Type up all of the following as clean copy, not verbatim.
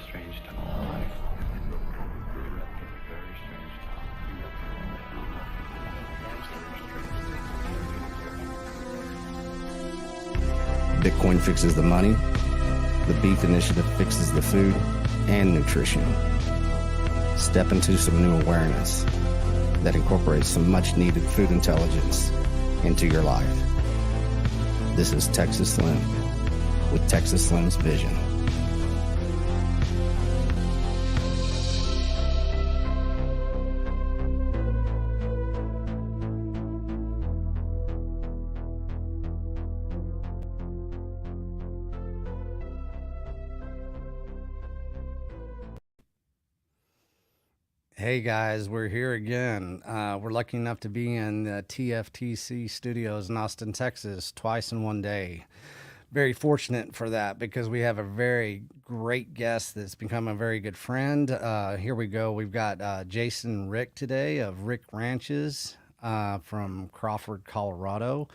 strange time. Bitcoin fixes the money. The Beef Initiative fixes the food and nutrition. Step into some new awareness that incorporates some much needed food intelligence into your life. This is Texas Slim with Texas Slim's Vision. Hey guys, we're here again. We're lucky enough to be in the TFTC studios in Austin, Texas, twice in one day. Very fortunate for that because we have a very great guest that's become a very good friend. Here we go. We've got Jason Wrich today of Wrich Ranches from Crawford, Colorado.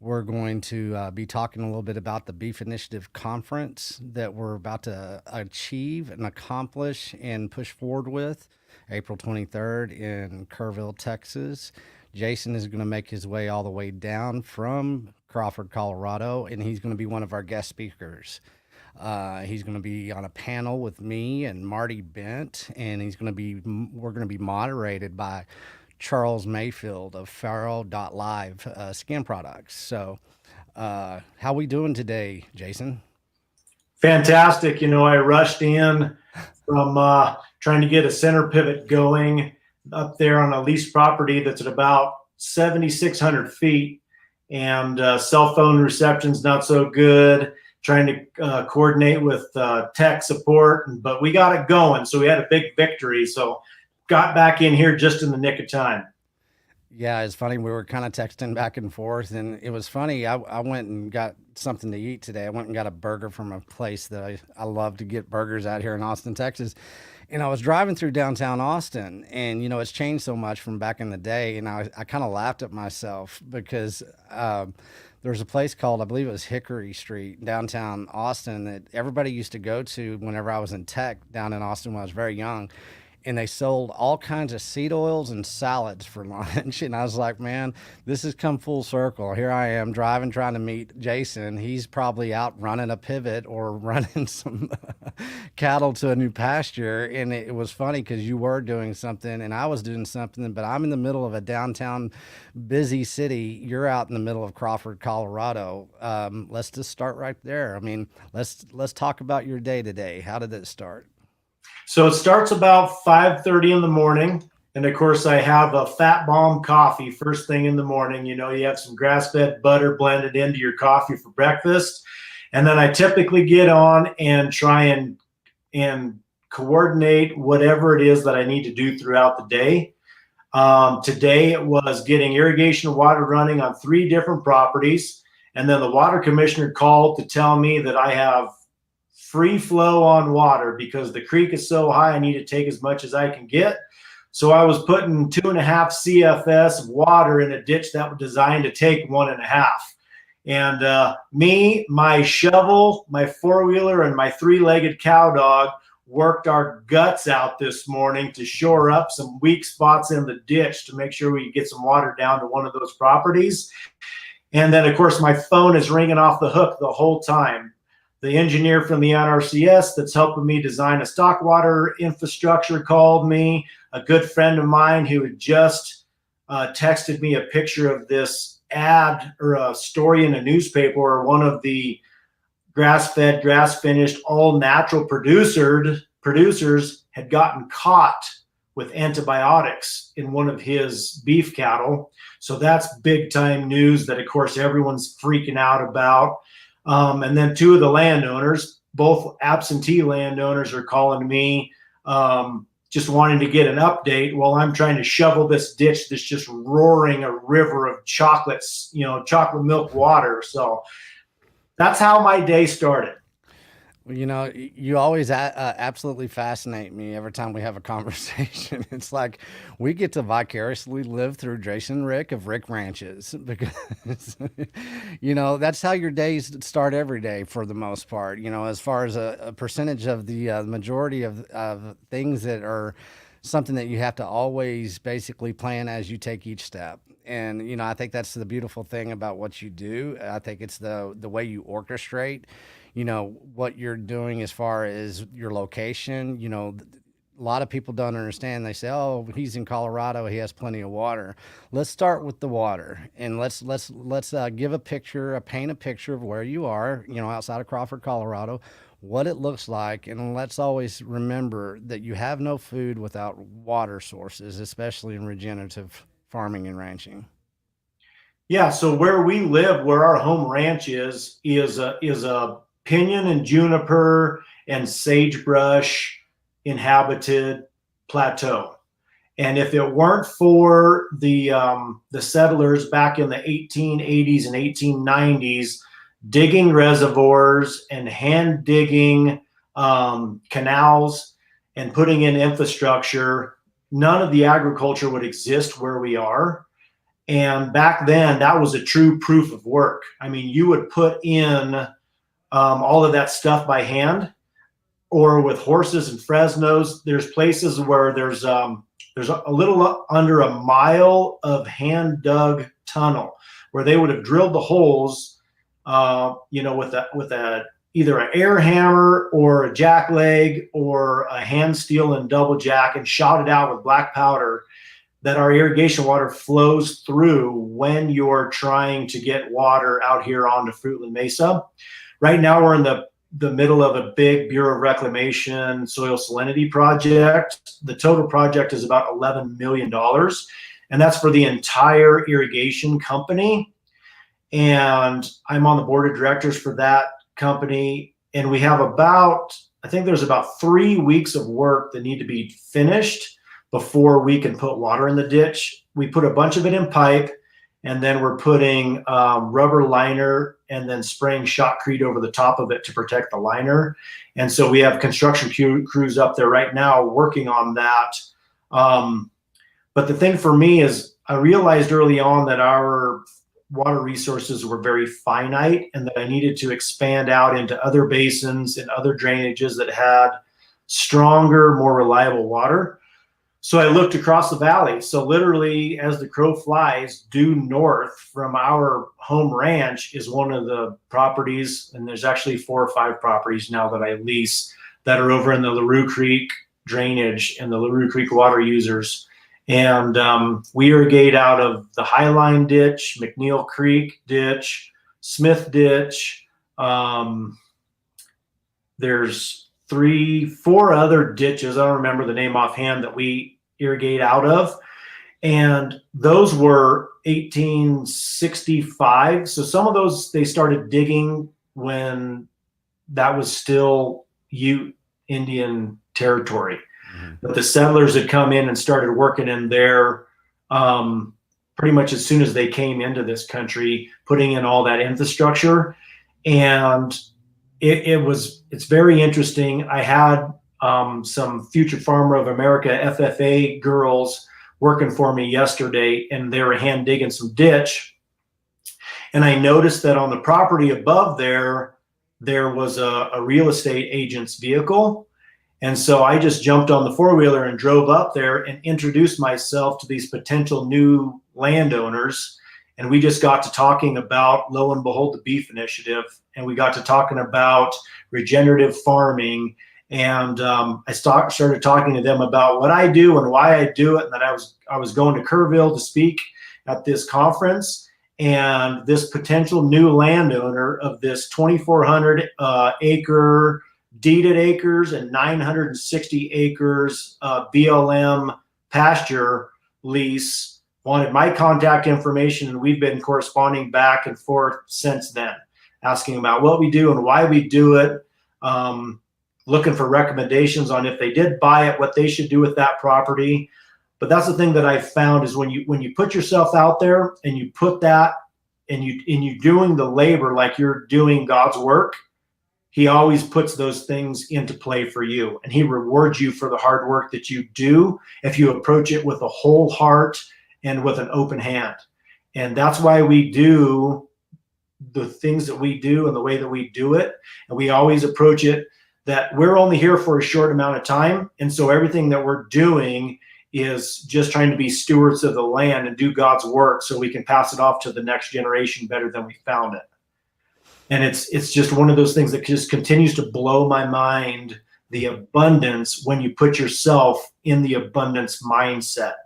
We're going to be talking a little bit about the Beef Initiative conference that we're about to achieve and accomplish and push forward with. April 23rd in Kerrville, Texas. Jason is going to make his way all the way down from Crawford, Colorado, and he's going to be one of our guest speakers. He's going to be on a panel with me and Marty Bent, and we're going to be moderated by Charles Mayfield of Pharaoh.live skin products. So how we doing today, Jason? Fantastic. I rushed in from trying to get a center pivot going up there on a leased property that's at about 7,600 feet, and cell phone reception's not so good. Trying to coordinate with tech support, but we got it going. So we had a big victory. So got back in here just in the nick of time. Yeah, it's funny. We were kind of texting back and forth, and it was funny. I went and got something to eat today. I went and got a burger from a place that I love to get burgers out here in Austin, Texas. And I was driving through downtown Austin, and, it's changed so much from back in the day. And I kind of laughed at myself because there's a place called, I believe it was Hickory Street, downtown Austin, that everybody used to go to whenever I was in tech down in Austin when I was very young. And they sold all kinds of seed oils and salads for lunch. And I was like, man, this has come full circle. Here I am driving, trying to meet Jason. He's probably out running a pivot or running some cattle to a new pasture. And it was funny because you were doing something and I was doing something, but I'm in the middle of a downtown busy city. You're out in the middle of Crawford, Colorado. Let's just start right there. I mean, let's talk about your day today. How did it start? So it starts about 5:30 in the morning. And of course, I have a Fat Bomb coffee first thing in the morning. You have some grass-fed butter blended into your coffee for breakfast. And then I typically get on and try and coordinate whatever it is that I need to do throughout the day. Today it was getting irrigation water running on 3 different properties. And then the water commissioner called to tell me that I have free flow on water because the creek is so high. I need to take as much as I can get. So I was putting 2.5 CFS of water in a ditch that was designed to take 1.5. And me, my shovel, my 4-wheeler, and my 3-legged cow dog worked our guts out this morning to shore up some weak spots in the ditch to make sure we could get some water down to one of those properties. And then, of course, my phone is ringing off the hook the whole time. The engineer from the NRCS that's helping me design a stock water infrastructure called me. A good friend of mine who had just texted me a picture of this ad or a story in a newspaper where one of the grass-fed, grass-finished, all-natural producers had gotten caught with antibiotics in one of his beef cattle. So that's big-time news that, of course, everyone's freaking out about. And then 2 of the landowners, both absentee landowners, are calling me just wanting to get an update while I'm trying to shovel this ditch that's just roaring a river of chocolates, chocolate milk water. So that's how my day started. You know, you always absolutely fascinate me every time we have a conversation. It's like we get to vicariously live through Jason and Rick of Rick Ranches because, you know, that's how your days start every day for the most part. You know, as far as a percentage of the majority of things that are something that you have to always basically plan as you take each step. And, you know, I think that's the beautiful thing about what you do. I think it's the way you orchestrate, you know, what you're doing as far as your location. You know, a lot of people don't understand. They say, "Oh, he's in Colorado. He has plenty of water." Let's start with the water, and let's give a picture, paint a picture of where you are. You know, outside of Crawford, Colorado, what it looks like, and let's always remember that you have no food without water sources, especially in regenerative farming and ranching. Yeah, so where we live, where our home ranch is a pinyon and juniper and sagebrush inhabited plateau. And if it weren't for the settlers back in the 1880s and 1890s digging reservoirs and hand digging canals and putting in infrastructure, none of the agriculture would exist where we are. And back then, that was a true proof of work. I mean, you would put in all of that stuff by hand or with horses and Fresnos. There's places where there's a little under a mile of hand dug tunnel where they would have drilled the holes, you know, with a either an air hammer or a jack leg or a hand steel and double jack and shot it out with black powder that our irrigation water flows through when you're trying to get water out here onto Fruitland Mesa. Right now, we're in the middle of a big Bureau of Reclamation soil salinity project. The total project is about $11 million, and that's for the entire irrigation company. And I'm on the board of directors for that company. And we have I think there's about 3 weeks of work that need to be finished before we can put water in the ditch. We put a bunch of it in pipe, and then we're putting rubber liner and then spraying shotcrete over the top of it to protect the liner. And so we have construction crews up there right now working on that. But the thing for me is I realized early on that our water resources were very finite and that I needed to expand out into other basins and other drainages that had stronger, more reliable water. So I looked across the valley. So literally, as the crow flies, due north from our home ranch is one of the properties, and there's actually 4 or 5 properties now that I lease that are over in the LaRue Creek drainage and the LaRue Creek water users. And we irrigate out of the Highline Ditch, McNeil Creek Ditch, Smith Ditch. There's 3, 4 other ditches. I don't remember the name offhand that we irrigate out of. And those were 1865. So some of those they started digging when that was still Ute Indian territory. Mm-hmm. But the settlers had come in and started working in there pretty much as soon as they came into this country, putting in all that infrastructure. And it's very interesting. I had some Future Farmer of America FFA girls working for me yesterday, and they were hand digging some ditch. And I noticed that on the property above there was a real estate agent's vehicle. And so I just jumped on the 4-wheeler and drove up there and introduced myself to these potential new landowners. And we just got to talking about, lo and behold, the beef initiative. And we got to talking about regenerative farming. And I started talking to them about what I do and why I do it, and that I was going to Kerrville to speak at this conference. And this potential new landowner of this 2,400 acre deeded acres and 960 acres BLM pasture lease wanted my contact information, and we've been corresponding back and forth since then, asking about what we do and why we do it. Looking for recommendations on if they did buy it, what they should do with that property. But that's the thing that I've found is when you put yourself out there and you put that and you're doing the labor like you're doing God's work, he always puts those things into play for you, and he rewards you for the hard work that you do if you approach it with a whole heart and with an open hand. And that's why we do the things that we do and the way that we do it. And we always approach it that we're only here for a short amount of time. And so everything that we're doing is just trying to be stewards of the land and do God's work so we can pass it off to the next generation better than we found it. And it's just one of those things that just continues to blow my mind, the abundance when you put yourself in the abundance mindset.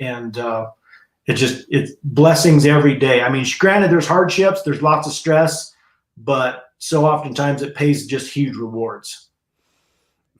And it's blessings every day. I mean, granted, there's hardships, there's lots of stress, but so oftentimes it pays just huge rewards.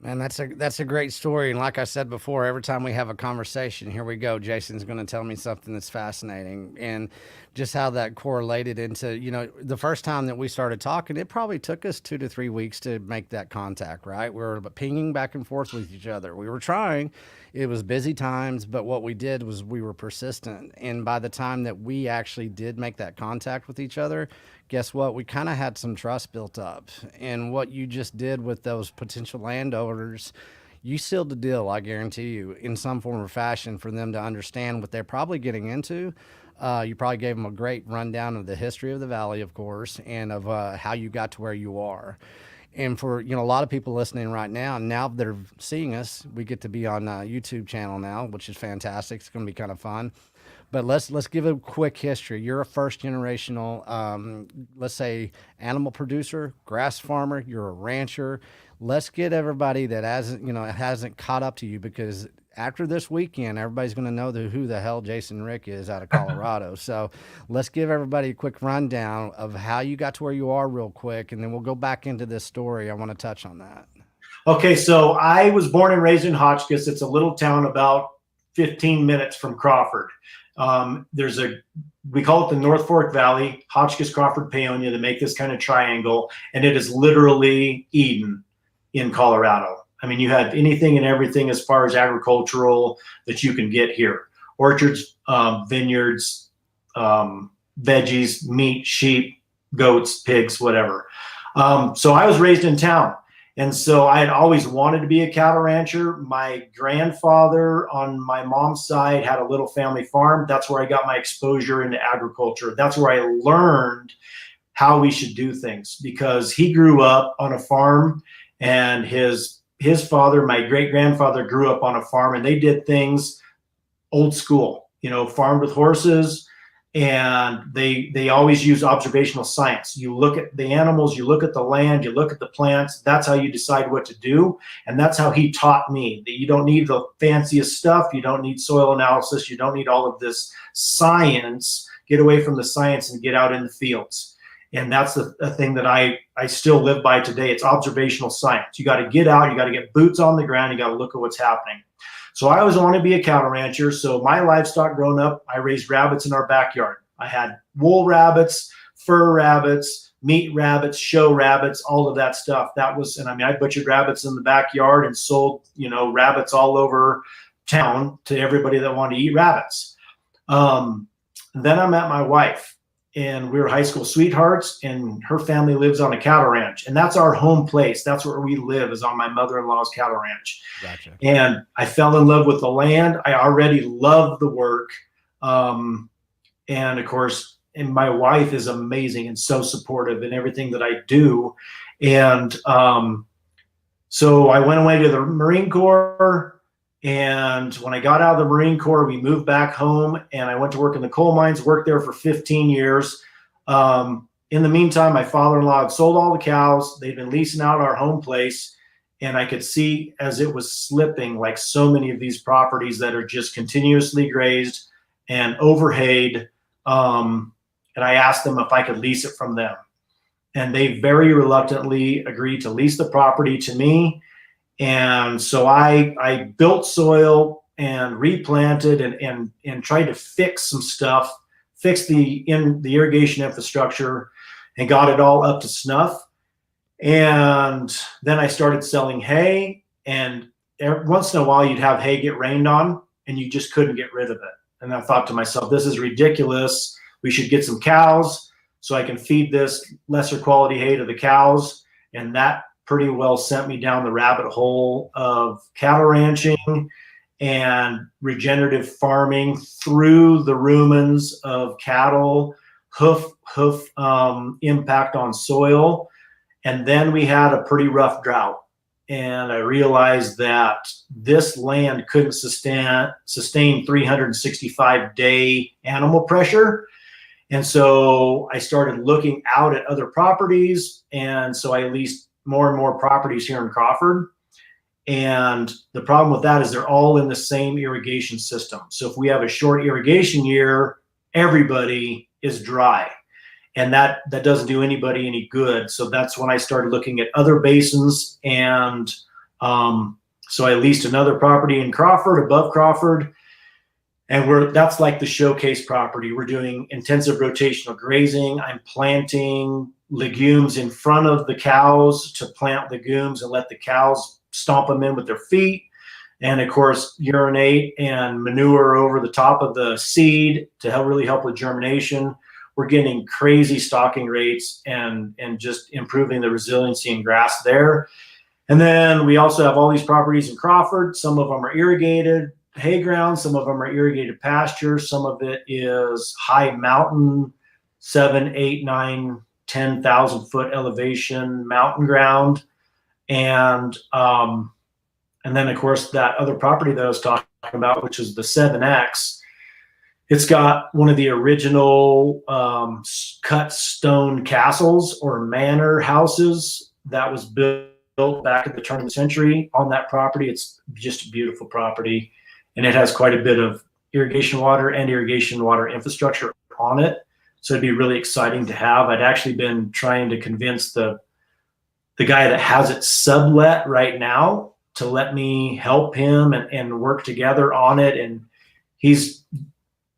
Man, that's a great story. And like I said before, every time we have a conversation, here we go, Jason's going to tell me something that's fascinating. And just how that correlated into, the first time that we started talking, it probably took us 2 to 3 weeks to make that contact, right? We were pinging back and forth with each other. We were trying. It was busy times, but what we did was we were persistent. And by the time that we actually did make that contact with each other, guess what? We kind of had some trust built up. And what you just did with those potential landowners, you sealed the deal, I guarantee you, in some form or fashion for them to understand what they're probably getting into. You probably gave them a great rundown of the history of the valley, of course, and of how you got to where you are. And for, a lot of people listening right now they're seeing us, we get to be on a YouTube channel now, which is fantastic. It's going to be kind of fun. But let's give a quick history. You're a first generational, let's say, animal producer, grass farmer. You're a rancher. Let's get everybody that hasn't caught up to you, because after this weekend, everybody's going to know who the hell Jason Wrich is out of Colorado. So let's give everybody a quick rundown of how you got to where you are real quick, and then we'll go back into this story. I want to touch on that. Okay, so I was born and raised in Hotchkiss. It's a little town about 15 minutes from Crawford. We call it the North Fork Valley, Hotchkiss, Crawford, Paonia, to make this kind of triangle, and it is literally Eden in Colorado. I mean, you have anything and everything as far as agricultural that you can get here. Orchards, vineyards, veggies, meat, sheep, goats, pigs, whatever. So I was raised in town. And so I had always wanted to be a cattle rancher. My grandfather on my mom's side had a little family farm. That's where I got my exposure into agriculture. That's where I learned how we should do things, because he grew up on a farm, and his father, my great-grandfather, grew up on a farm, and they did things old school, farmed with horses, and they always use observational science. You look at the animals, you look at the land, you look at the plants. That's how you decide what to do. And that's how he taught me that you don't need the fanciest stuff. You don't need soil analysis. You don't need all of this science. Get away from the science and get out in the fields. And that's the thing that I still live by today. It's observational science. You got to get out. You got to get boots on the ground. You got to look at what's happening. So I always wanted to be a cattle rancher. So my livestock growing up, I raised rabbits in our backyard. I had wool rabbits, fur rabbits, meat rabbits, show rabbits, all of that stuff. I butchered rabbits in the backyard and sold, rabbits all over town to everybody that wanted to eat rabbits. Then I met my wife, and we were high school sweethearts, and her family lives on a cattle ranch, and that's our home place. That's where we live, is on my mother-in-law's cattle ranch. Gotcha. And I fell in love with the land. I already loved the work. And of course, my wife is amazing and so supportive in everything that I do. And so I went away to the Marine Corps. And when I got out of the Marine Corps, we moved back home, and I went to work in the coal mines, worked there for 15 years. In the meantime, my father-in-law had sold all the cows. They'd been leasing out our home place. And I could see as it was slipping, like so many of these properties that are just continuously grazed and overhayed. And I asked them if I could lease it from them. And they very reluctantly agreed to lease the property to me. And so I built soil and replanted and tried to fix some stuff, fix the irrigation infrastructure, and got it all up to snuff. And then I started selling hay, and once in a while you'd have hay get rained on, and you just couldn't get rid of it. And I thought to myself, this is ridiculous. We should get some cows so I can feed this lesser quality hay to the cows. And that pretty well sent me down the rabbit hole of cattle ranching and regenerative farming through the rumens of cattle, hoof impact on soil. And then we had a pretty rough drought. And I realized that this land couldn't sustain 365-day animal pressure. And so I started looking out at other properties. And so I leased more and more properties here in Crawford. And the problem with that is they're all in the same irrigation system. So if we have a short irrigation year, everybody is dry. And that doesn't do anybody any good. So that's when I started looking at other basins. And so I leased another property in Crawford, above Crawford. And that's like the showcase property. We're doing intensive rotational grazing. I'm planting legumes in front of the cows to plant legumes and let the cows stomp them in with their feet. And of course, urinate and manure over the top of the seed to really help with germination. We're getting crazy stocking rates and just improving the resiliency in grass there. And then we also have all these properties in Crawford. Some of them are irrigated hay ground. Some of them are irrigated pasture. Some of it is high mountain, 7, 8, 9, 10,000 foot elevation mountain ground. And then of course that other property that I was talking about, which is the 7X, it's got one of the original cut stone castles or manor houses that was built back at the turn of the century on that property. It's just a beautiful property, and it has quite a bit of irrigation water and irrigation water infrastructure on it. So it'd be really exciting to have. I'd actually been trying to convince the guy that has it sublet right now to let me help him and work together on it. And he's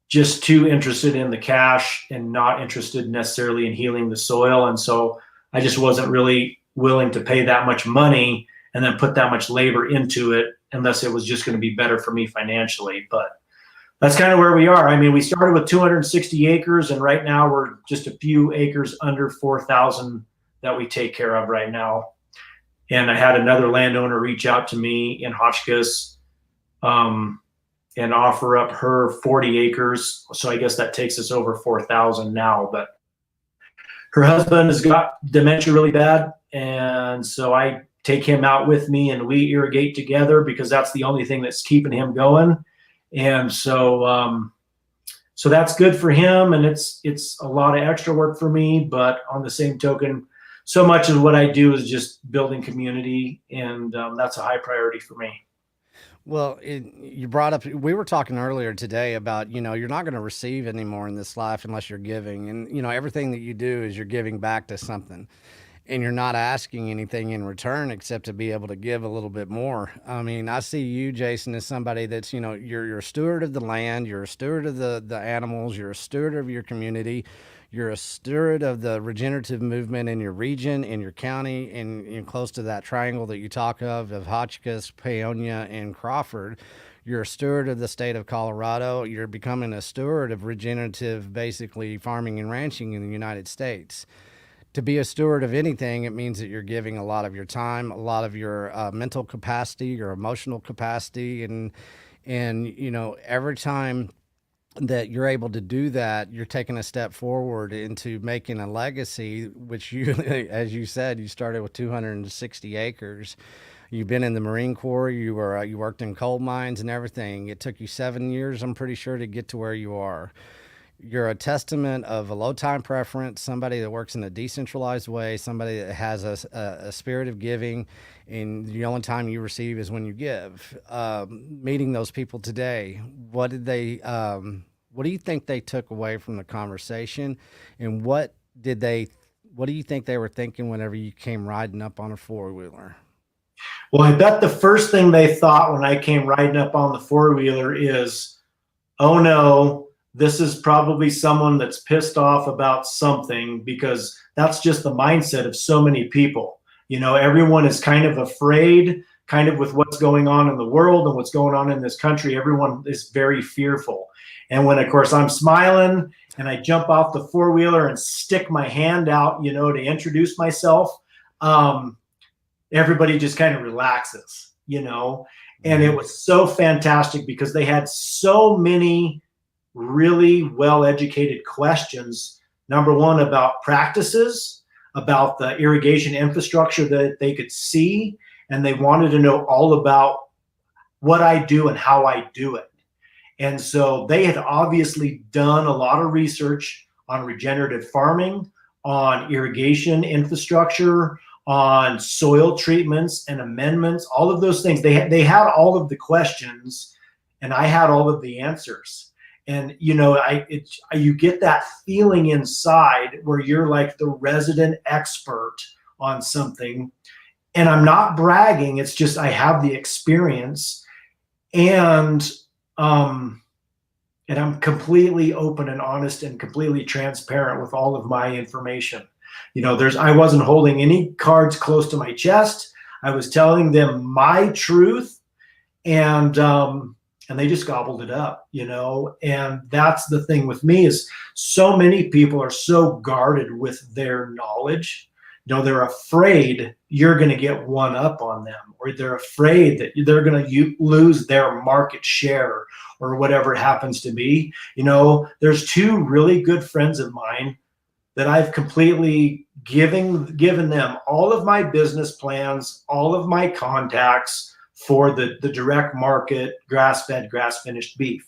just too interested in the cash and not interested necessarily in healing the soil. And so I just wasn't really willing to pay that much money and then put that much labor into it unless it was just going to be better for me financially. But that's kind of where we are. I mean, we started with 260 acres, and right now we're just a few acres under 4,000 that we take care of right now. And I had another landowner reach out to me in Hotchkiss and offer up her 40 acres. So I guess that takes us over 4,000 now. But her husband has got dementia really bad. And so I take him out with me and we irrigate together because that's the only thing that's keeping him going. And so so that's good for him. And it's a lot of extra work for me. But on the same token, so much of what I do is just building community. And that's a high priority for me. Well, you brought up, we were talking earlier today about, you're not going to receive anymore in this life unless you're giving. And, everything that you do is you're giving back to something. And you're not asking anything in return except to be able to give a little bit more. I mean, I see you, Jason, as somebody that's, you're a steward of the land, you're a steward of the animals, you're a steward of your community, you're a steward of the regenerative movement in your region, in your county, and close to that triangle that you talk of Hotchkiss, Paonia, and Crawford. You're a steward of the state of Colorado. You're becoming a steward of regenerative, basically, farming and ranching in the United States. To be a steward of anything, it means that you're giving a lot of your time, a lot of your mental capacity, your emotional capacity, and every time that you're able to do that, you're taking a step forward into making a legacy, which you, as you said, you started with 260 acres. You've been in the Marine Corps, you worked in coal mines and everything. It took you 7 years, I'm pretty sure, to get to where you are. You're a testament of a low time preference, somebody that works in a decentralized way, somebody that has a spirit of giving, and the only time you receive is when you give. Meeting those people today, what do you think they took away from the conversation, and what do you think they were thinking whenever you came riding up on a four-wheeler? Well, I bet the first thing they thought when I came riding up on the four-wheeler is, oh no, this is probably someone that's pissed off about something, because that's just the mindset of so many people. Everyone is kind of afraid, kind of with what's going on in the world and what's going on in this country. Everyone is very fearful. And when, of course, I'm smiling and I jump off the four-wheeler and stick my hand out, to introduce myself, um, everybody just kind of relaxes, you know. And it Mm-hmm. was so fantastic because they had so many really well educated questions. Number one, about practices, about the irrigation infrastructure that they could see, and they wanted to know all about what I do and how I do it. And so they had obviously done a lot of research on regenerative farming, on irrigation infrastructure, on soil treatments and amendments, all of those things. They had all of the questions, and I had all of the answers. And you get that feeling inside where you're like the resident expert on something. And I'm not bragging; it's just I have the experience, and um, and I'm completely open and honest and completely transparent with all of my information. I wasn't holding any cards close to my chest. I was telling them my truth, and they just gobbled it up. And that's the thing with me is so many people are so guarded with their knowledge. They're afraid you're going to get one up on them, or they're afraid that they're going to lose their market share, or whatever it happens to be. There's two really good friends of mine that I've completely given them all of my business plans, all of my contacts for the direct market grass-fed, grass-finished beef,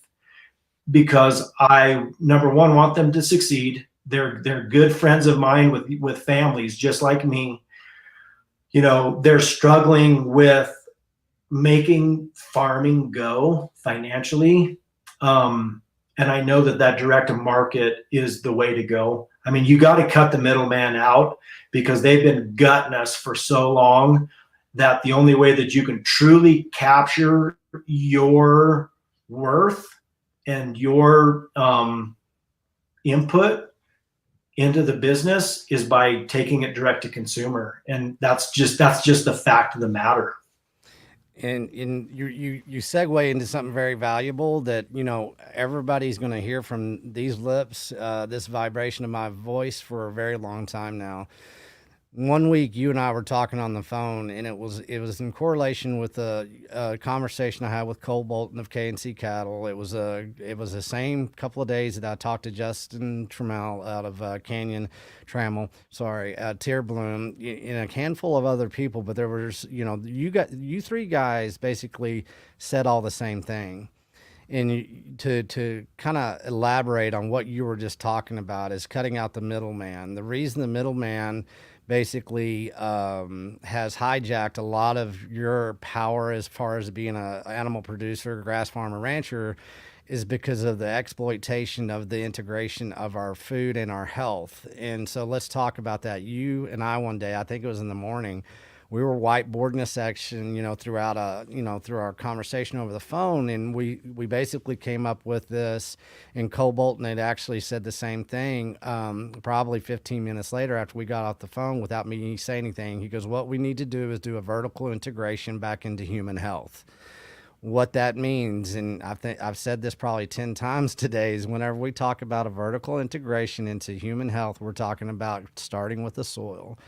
because I, number one, want them to succeed. They're good friends of mine with families just like me. They're struggling with making farming go financially. And I know that direct market is the way to go. I mean, you got to cut the middleman out, because they've been gutting us for so long that the only way that you can truly capture your worth and your input into the business is by taking it direct to consumer. And that's just the fact of the matter. And you segue into something very valuable that everybody's going to hear from these lips, this vibration of my voice for a very long time now. One week you and I were talking on the phone, and it was in correlation with a conversation I had with Cole Bolton of K&C Cattle. It was the same couple of days that I talked to Justin Trammell out of Canyon Trammell, sorry, Tier Bloom, and a handful of other people. But there was you three guys basically said all the same thing. And to kind of elaborate on what you were just talking about is cutting out the middleman. The reason the middleman basically has hijacked a lot of your power as far as being an animal producer, grass farmer, rancher is because of the exploitation of the integration of our food and our health. And so let's talk about that. You and I one day, I think it was in the morning, we were whiteboarding a section, throughout through our conversation over the phone, and we basically came up with this. And Cole Bolton had actually said the same thing, probably 15 minutes later after we got off the phone, without me saying anything. He goes, "What we need to do is do a vertical integration back into human health." What that means, and I think I've said this probably 10 times today, is whenever we talk about a vertical integration into human health, we're talking about starting with the soil,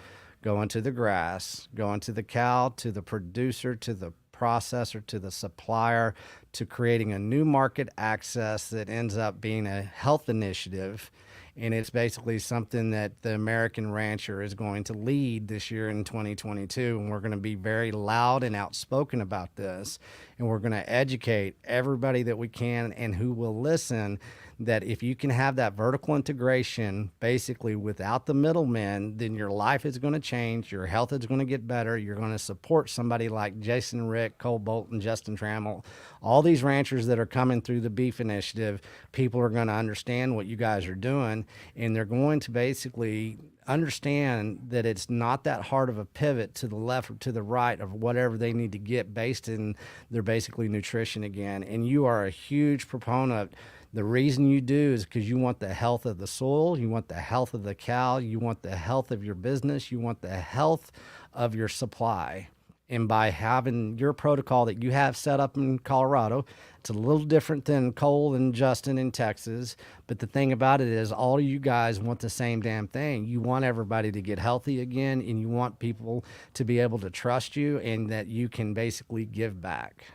going to the grass, going to the cow, to the producer, to the processor, to the supplier, to creating a new market access that ends up being a health initiative. And it's basically something that the American rancher is going to lead this year in 2022. And we're going to be very loud and outspoken about this. And we're going to educate everybody that we can and who will listen, that if you can have that vertical integration basically without the middlemen, then your life is going to change, your health is going to get better, you're going to support somebody like Jason Wrich, Cole Bolton, Justin Trammell, all these ranchers that are coming through the beef initiative. People are going to understand what you guys are doing, and they're going to basically understand that it's not that hard of a pivot to the left or to the right of whatever they need to get based in their basically nutrition again. And you are a huge proponent. The reason you do is because you want the health of the soil, you want the health of the cow, you want the health of your business, you want the health of your supply. And by having your protocol that you have set up in Colorado, it's a little different than Cole and Justin in Texas. But the thing about it is, all of you guys want the same damn thing. You want everybody to get healthy again, and you want people to be able to trust you and that you can basically give back.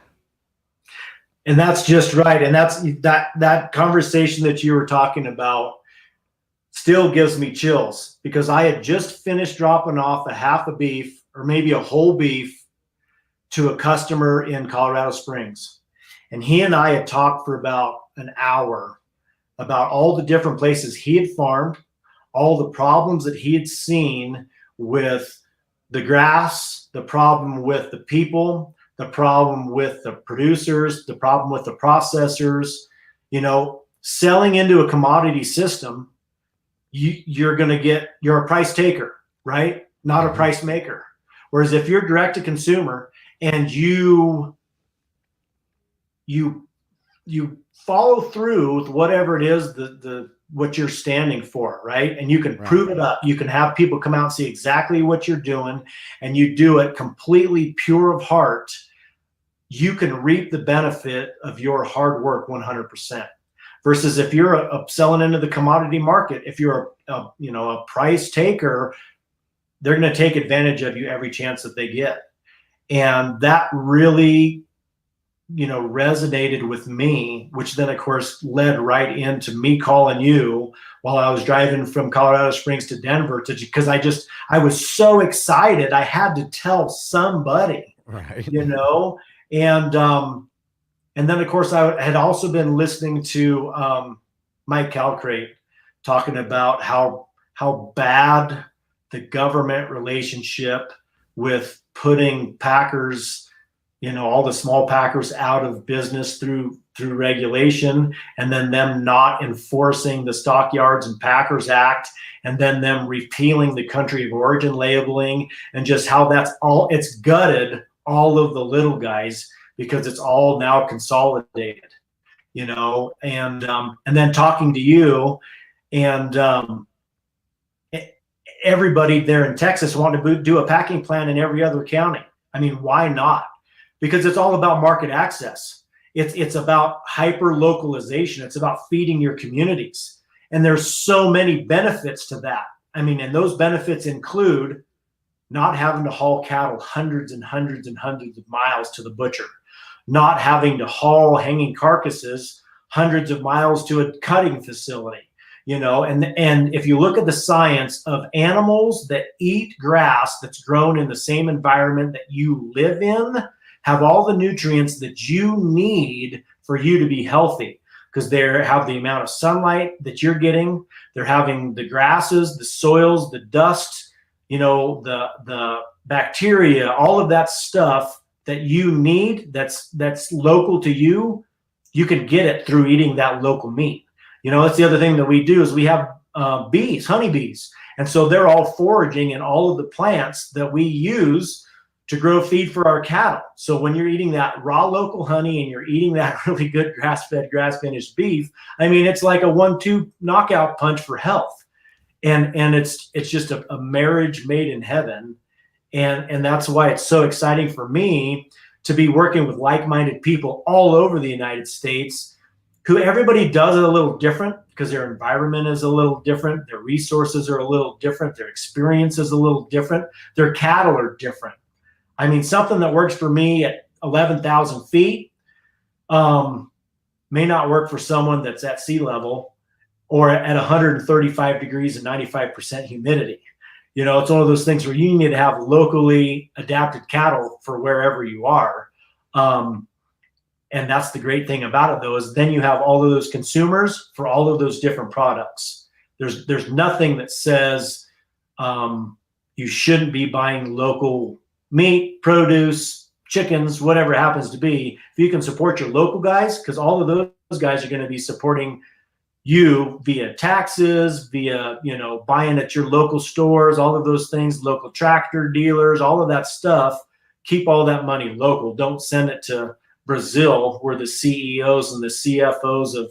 And that's just right. And that's that conversation that you were talking about still gives me chills, because I had just finished dropping off a half a beef or maybe a whole beef to a customer in Colorado Springs. And he and I had talked for about an hour about all the different places he had farmed, all the problems that he had seen with the grass, the problem with the people, the problem with the producers, the problem with the processors. You know, selling into a commodity system, you're a price taker, right? Not a price maker. Whereas if you're direct to consumer and you follow through with whatever it is what you're standing for, right? And you can prove it up. You can have people come out and see exactly what you're doing, and you do it completely pure of heart. You can reap the benefit of your hard work 100%. Versus if you're selling into the commodity market, if you're a price taker, they're going to take advantage of you every chance that they get. And that really, resonated with me, which then of course led right into me calling you while I was driving from Colorado Springs to Denver, because I was so excited. I had to tell somebody, right? And then of course I had also been listening to Mike Calcrate talking about how bad the government relationship with putting packers, all the small packers out of business through regulation, and then them not enforcing the Stockyards and Packers Act, and then them repealing the country of origin labeling, and just how it's gutted all of the little guys because it's all now consolidated, and then talking to you and everybody there in Texas wanted to do a packing plant in every other county. I mean, why not? Because it's all about market access. It's about hyper localization. It's about feeding your communities. And there's so many benefits to that. I mean, and those benefits include not having to haul cattle hundreds and hundreds and hundreds of miles to the butcher, not having to haul hanging carcasses hundreds of miles to a cutting facility, and if you look at the science of animals that eat grass that's grown in the same environment that you live in, have all the nutrients that you need for you to be healthy, because they have the amount of sunlight that you're getting. They're having the grasses, the soils, the dust, the bacteria, all of that stuff that you need that's local to you. You can get it through eating that local meat. That's the other thing that we do is we have honeybees. And so they're all foraging in all of the plants that we use to grow feed for our cattle. So when you're eating that raw local honey and you're eating that really good grass-fed, grass-finished beef, I mean, it's like a 1-2 knockout punch for health. And it's just a marriage made in heaven. And that's why it's so exciting for me to be working with like-minded people all over the United States, who everybody does it a little different because their environment is a little different. Their resources are a little different. Their experience is a little different. Their cattle are different. I mean, something that works for me at 11,000 feet may not work for someone that's at sea level or at 135 degrees and 95% humidity. It's one of those things where you need to have locally adapted cattle for wherever you are. And that's the great thing about it, though, is then you have all of those consumers for all of those different products. There's nothing that says you shouldn't be buying local meat, produce, chickens, whatever it happens to be. If you can support your local guys, because all of those guys are going to be supporting you via taxes, via, buying at your local stores, all of those things, local tractor dealers, all of that stuff. Keep all that money local. Don't send it to Brazil, where the CEOs and the CFOs of,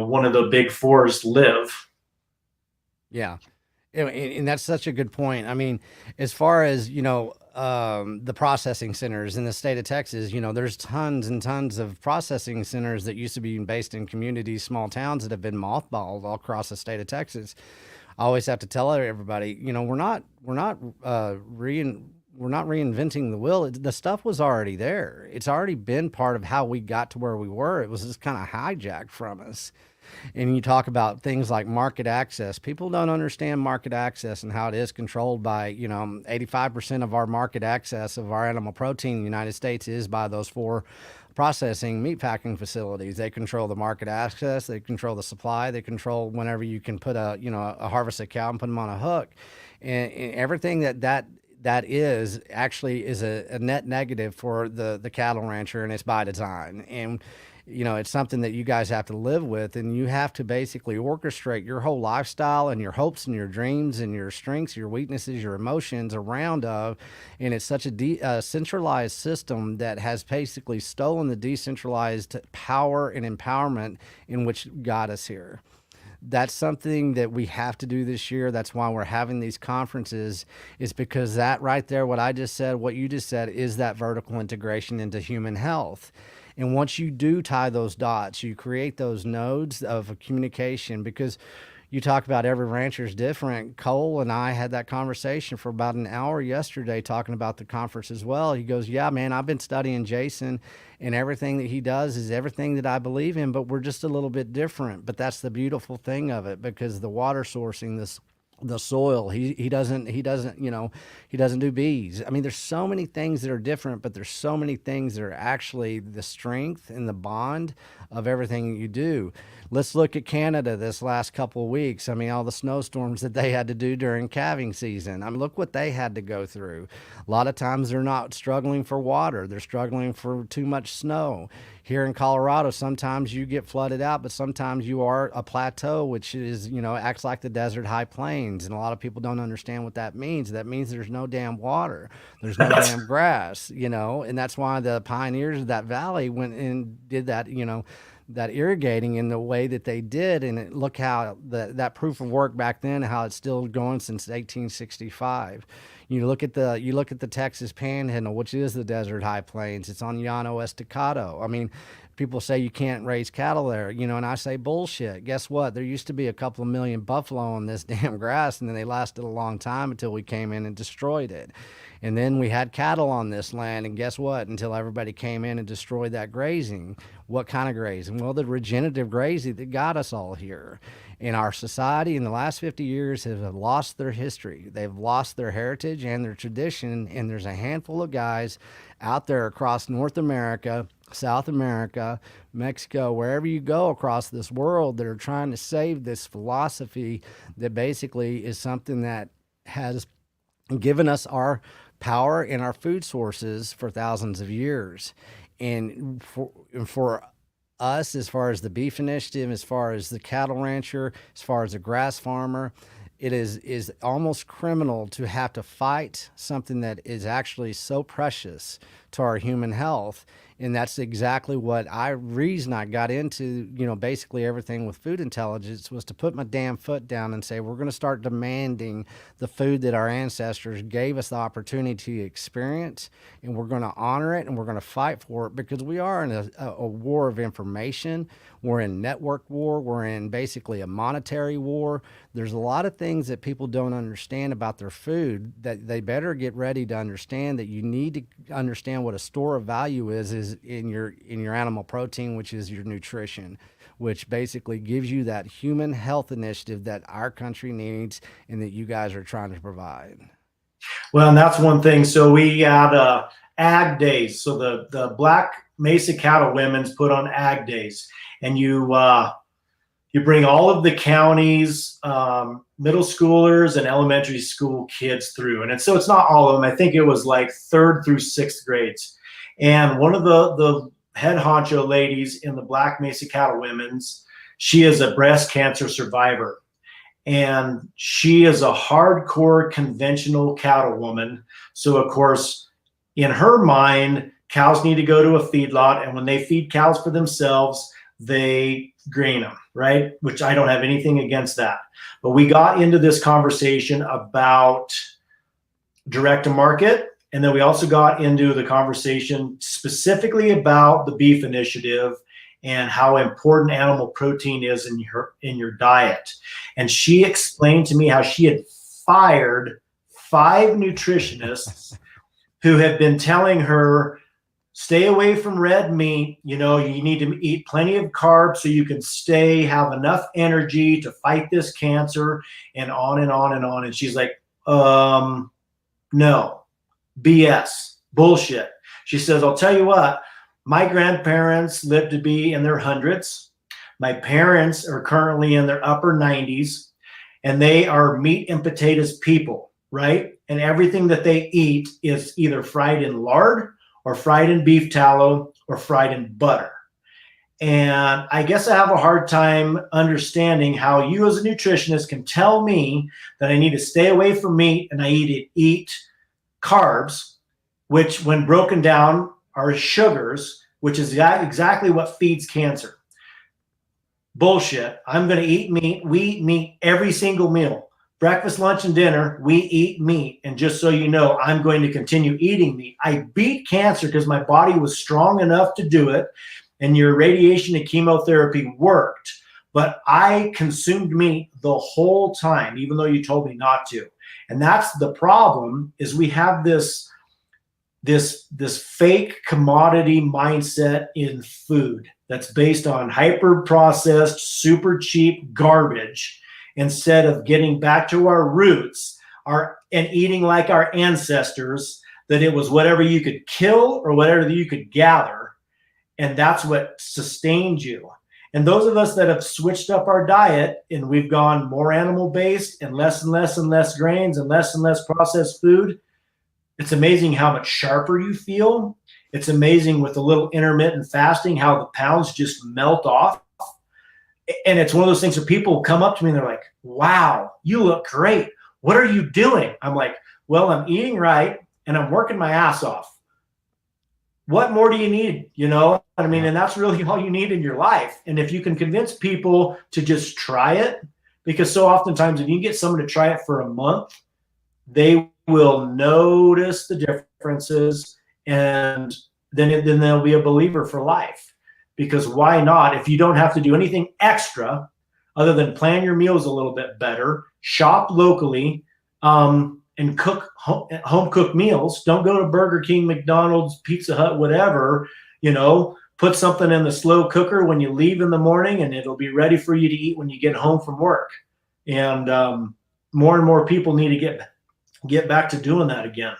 one of the big fours live. Yeah. And that's such a good point. I mean, as far as, the processing centers in the state of Texas, there's tons and tons of processing centers that used to be based in communities, small towns that have been mothballed all across the state of Texas. I always have to tell everybody, we're not reinventing the wheel. The stuff was already there. It's already been part of how we got to where we were. It was just kind of hijacked from us. And you talk about things like market access. People don't understand market access and how it is controlled by, 85% of our market access of our animal protein in the United States is by those four processing meat packing facilities. They control the market access, they control the supply, they control whenever you can put a harvest a cow and put them on a hook. And everything that is actually is a net negative for the cattle rancher, and it's by design. And it's something that you guys have to live with, and you have to basically orchestrate your whole lifestyle and your hopes and your dreams and your strengths, your weaknesses, your emotions around of. And it's such a centralized system that has basically stolen the decentralized power and empowerment in which got us here. That's something that we have to do this year. That's why we're having these conferences, is because that right there, what I just said, what you just said, is that vertical integration into human health. And once you do tie those dots, you create those nodes of communication, because you talk about every rancher is different. Cole and I had that conversation for about an hour yesterday talking about the conference as well. He goes, yeah, man, I've been studying Jason, and everything that he does is everything that I believe in, but we're just a little bit different. But that's the beautiful thing of it, because the water sourcing, the soil, he doesn't he doesn't do bees. I mean, there's so many things that are different, but there's so many things that are actually the strength and the bond of everything you do. Let's look at Canada this last couple of weeks. I mean, all the snowstorms that they had to do during calving season. I mean, look what they had to go through. A lot of times they're not struggling for water, they're struggling for too much snow. Here in Colorado, sometimes you get flooded out, but sometimes you are a plateau, which is, acts like the desert high plains. And a lot of people don't understand what that means. That means there's no damn water, there's no damn grass, and that's why the pioneers of that valley went and did that, that irrigating in the way that they did. And look how that proof of work back then, how it's still going since 1865. You look at the Texas Panhandle, which is the desert high plains. It's on Llano Estacado. I mean, people say you can't raise cattle there, and I say bullshit. Guess what? There used to be a couple of million buffalo on this damn grass, and then they lasted a long time until we came in and destroyed it. And then we had cattle on this land, and guess what? Until everybody came in and destroyed that grazing. What kind of grazing? Well, the regenerative grazing that got us all here. And our society in the last 50 years have lost their history. They've lost their heritage and their tradition. And there's a handful of guys out there across North America, South America, Mexico, wherever you go across this world, that are trying to save this philosophy that basically is something that has given us our power and our food sources for thousands of years. And for us, as far as the beef initiative, as far as the cattle rancher, as far as the grass farmer, it is almost criminal to have to fight something that is actually so precious to our human health. And that's exactly what reason I got into, basically everything with food intelligence, was to put my damn foot down and say, we're going to start demanding the food that our ancestors gave us the opportunity to experience, and we're going to honor it, and we're going to fight for it, because we are in a war of information. We're in network war. We're in basically a monetary war. There's a lot of things that people don't understand about their food that they better get ready to understand, that you need to understand what a store of value is in your animal protein, which is your nutrition, which basically gives you that human health initiative that our country needs and that you guys are trying to provide. Well, and that's one thing. So we had ag days. So the Black Mesa cattle women's put on ag days, and you bring all of the county's middle schoolers and elementary school kids through. And so it's not all of them. I think it was like 3rd through 6th grades. And one of the head honcho ladies in the Black Mesa Cattle Women's, she is a breast cancer survivor. And she is a hardcore conventional cattle woman. So, of course, in her mind, cows need to go to a feedlot. And when they feed cows for themselves, they grain them, right? Which I don't have anything against that. But we got into this conversation about direct to market. And then we also got into the conversation specifically about the beef initiative and how important animal protein is in your diet. And she explained to me how she had fired 5 nutritionists who had been telling her, stay away from red meat. You know, you need to eat plenty of carbs so you can have enough energy to fight this cancer, and on and on and on. And she's like, no, BS, bullshit. She says, I'll tell you what, my grandparents lived to be in their hundreds. My parents are currently in their upper 90s, and they are meat and potatoes people, right? And everything that they eat is either fried in lard or fried in beef tallow or fried in butter. And I guess I have a hard time understanding how you as a nutritionist can tell me that I need to stay away from meat and I need to eat carbs, which when broken down are sugars, which is exactly what feeds cancer. Bullshit. I'm going to eat meat. We eat meat every single meal. Breakfast, lunch, and dinner, we eat meat. And just so you know, I'm going to continue eating meat. I beat cancer because my body was strong enough to do it, and your radiation and chemotherapy worked. But I consumed meat the whole time, even though you told me not to. And that's the problem, is we have this fake commodity mindset in food that's based on hyper processed, super cheap garbage, instead of getting back to our roots and eating like our ancestors, that it was whatever you could kill or whatever you could gather. And that's what sustained you. And those of us that have switched up our diet and we've gone more animal based and less and less grains and less processed food, it's amazing how much sharper you feel. It's amazing with a little intermittent fasting how the pounds just melt off. And it's one of those things where people come up to me and they're like, wow, you look great. What are you doing? I'm like, well, I'm eating right and I'm working my ass off. What more do you need? You know, I mean, and that's really all you need in your life. And if you can convince people to just try it, because so oftentimes if you get someone to try it for a month, they will notice the differences, and then they'll be a believer for life. Because why not? If you don't have to do anything extra other than plan your meals a little bit better, shop locally, and cook home cooked meals. Don't go to Burger King, McDonald's, Pizza Hut, whatever. You know, put something in the slow cooker when you leave in the morning, and it'll be ready for you to eat when you get home from work. And more and more people need to get back to doing that again.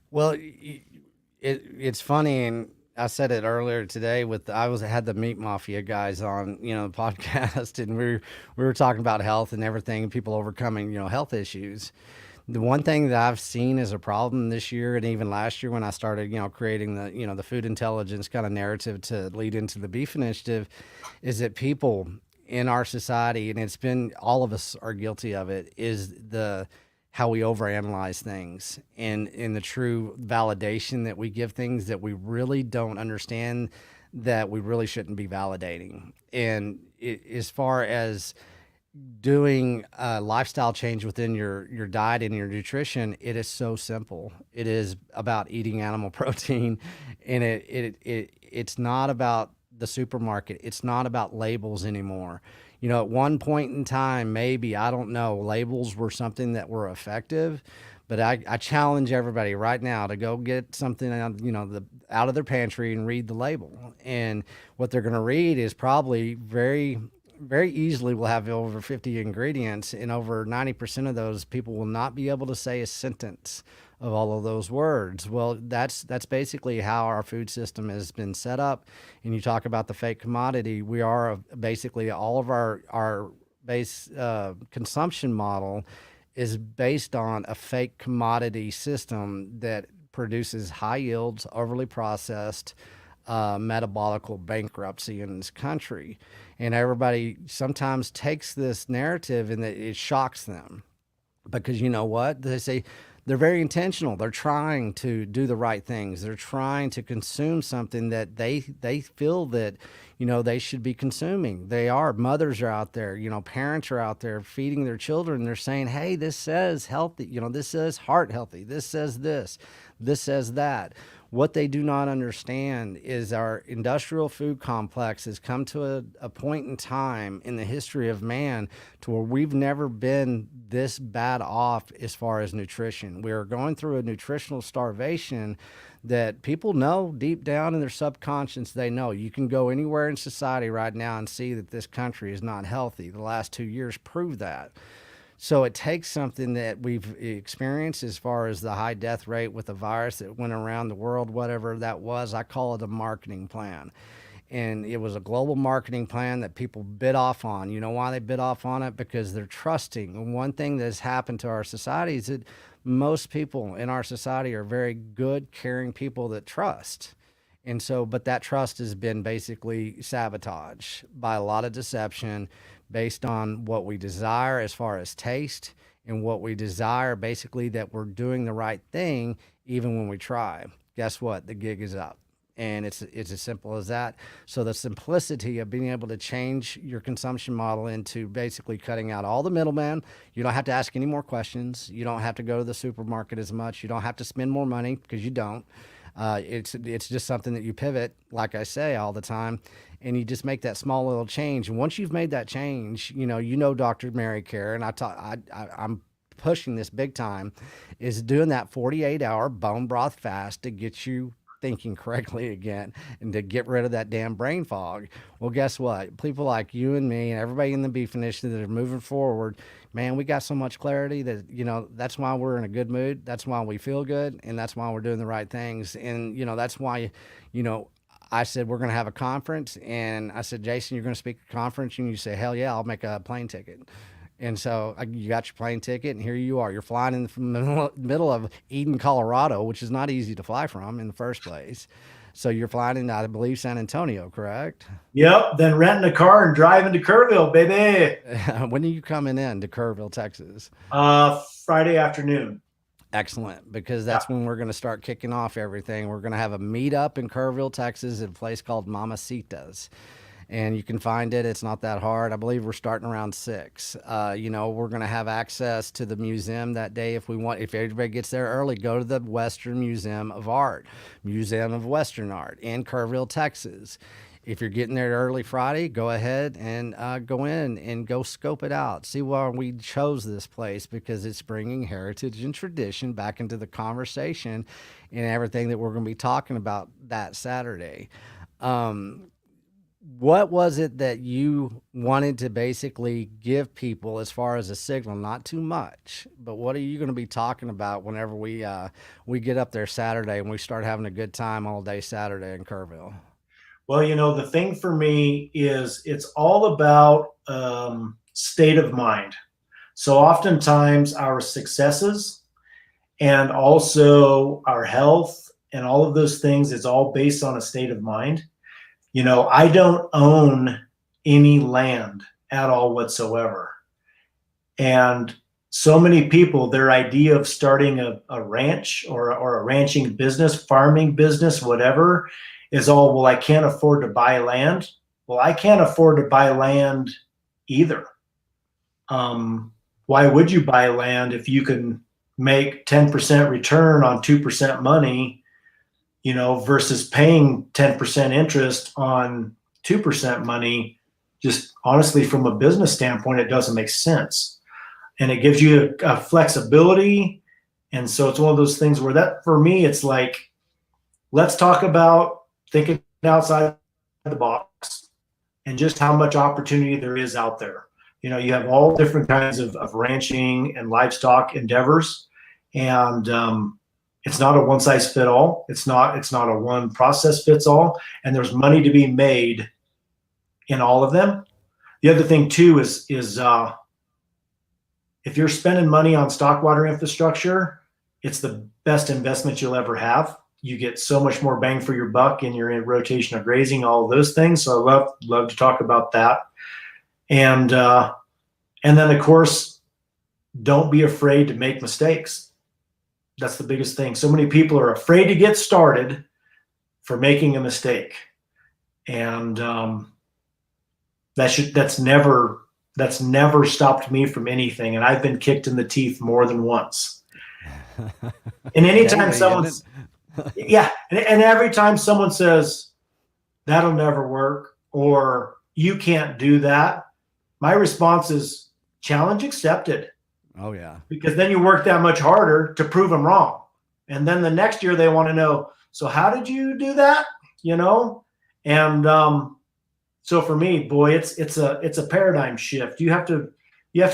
Well, it's funny, and I said it earlier today had the Meat Mafia guys on, the podcast, and we were talking about health and everything, people overcoming, health issues. The one thing that I've seen as a problem this year and even last year when I started, creating the food intelligence kind of narrative to lead into the beef initiative, is that people in our society, and it's been, all of us are guilty of it, is how we overanalyze things and in the true validation that we give things that we really don't understand, that we really shouldn't be validating. And as far as doing a lifestyle change within your diet and your nutrition, it is so simple. It is about eating animal protein, and it's not about the supermarket. It's not about labels anymore. At one point in time, maybe, I don't know, labels were something that were effective, but I challenge everybody right now to go get something out of their pantry and read the label. And what they're going to read is probably very, very easily will have over 50 ingredients, and over 90% of those people will not be able to say a sentence of all of those words. Well, that's basically how our food system has been set up. And you talk about the fake commodity. We are basically, all of our base consumption model is based on a fake commodity system that produces high yields, overly processed, metabolical bankruptcy in this country. And everybody sometimes takes this narrative and it shocks them, because you know what they say, they're very intentional. They're trying to do the right things. They're trying to consume something that they feel that, they should be consuming. They are. Mothers are out there, parents are out there feeding their children. They're saying, hey, this says healthy, this says heart healthy. This says this says that. What they do not understand is our industrial food complex has come to a point in time in the history of man to where we've never been this bad off as far as nutrition. We are going through a nutritional starvation that people know deep down in their subconscious. They know. You can go anywhere in society right now and see that this country is not healthy. The last 2 years prove that. So it takes something that we've experienced as far as the high death rate with the virus that went around the world, whatever that was. I call it a marketing plan. And it was a global marketing plan that people bid off on. You know why they bid off on it? Because they're trusting. And one thing that has happened to our society is that most people in our society are very good, caring people that trust. And so, but that trust has been basically sabotaged by a lot of deception based on what we desire as far as taste, and what we desire basically that we're doing the right thing even when we try. Guess what? The gig is up. And it's as simple as that. So the simplicity of being able to change your consumption model into basically cutting out all the middlemen. You don't have to ask any more questions. You don't have to go to the supermarket as much. You don't have to spend more money, because you don't. It's just something that you pivot, like I say all the time, and you just make that small little change. And once you've made that change, Dr. Mary Care, and I'm pushing this big time, is doing that 48-hour bone broth fast to get you thinking correctly again and to get rid of that damn brain fog. Well, guess what? People like you and me and everybody in the beef initiative that are moving forward, man, we got so much clarity that, that's why we're in a good mood. That's why we feel good. And that's why we're doing the right things. And, that's why, I said, we're going to have a conference. And I said, Jason, you're going to speak at a conference? And you say, hell yeah, I'll make a plane ticket. And so you got your plane ticket, and here you are. You're flying in the middle of Eden, Colorado, which is not easy to fly from in the first place. So you're flying into, I believe, San Antonio, correct? Yep. Then renting a car and driving to Kerrville, baby. When are you coming in to Kerrville, Texas? Friday afternoon. Excellent, because that's when we're going to start kicking off everything. We're going to have a meetup in Kerrville, Texas, at a place called Mamacita's. And you can find it. It's not that hard. I believe we're starting around 6. We're going to have access to the museum that day if we want. If everybody gets there early, go to the Western Museum of Art, Museum of Western Art in Kerrville, Texas. If you're getting there early Friday, go ahead and go in and go scope it out. See why we chose this place, because it's bringing heritage and tradition back into the conversation and everything that we're going to be talking about that Saturday. What was it that you wanted to basically give people as far as a signal? Not too much, but what are you going to be talking about whenever we get up there Saturday and we start having a good time all day Saturday in Kerrville? Well, the thing for me is it's all about state of mind. So oftentimes our successes and also our health and all of those things, it's all based on a state of mind. I don't own any land at all whatsoever. And so many people, their idea of starting a ranch or a ranching business, farming business, whatever, is all, well, I can't afford to buy land. Well, I can't afford to buy land either. Why would you buy land if you can make 10% return on 2% money, versus paying 10% interest on 2% money? Just honestly, from a business standpoint, it doesn't make sense. And it gives you a flexibility. And so it's one of those things where that, for me, it's like, let's talk about thinking outside the box and just how much opportunity there is out there. You have all different kinds of ranching and livestock endeavors. And, it's not a one size fit all. It's not a one process fits all. And there's money to be made in all of them. The other thing too is if you're spending money on stock water infrastructure, it's the best investment you'll ever have. You get so much more bang for your buck in your rotation of grazing, all of those things. So I love to talk about that. And then of course, don't be afraid to make mistakes. That's the biggest thing. So many people are afraid to get started for making a mistake. And that's never stopped me from anything. And I've been kicked in the teeth more than once. And anytime someone's, yeah, and every time someone says, that'll never work, or you can't do that, my response is, challenge accepted. Oh, yeah. Because then you work that much harder to prove them wrong. And then the next year they want to know, so how did you do that? You know? And so for me, boy, it's a paradigm shift. You have to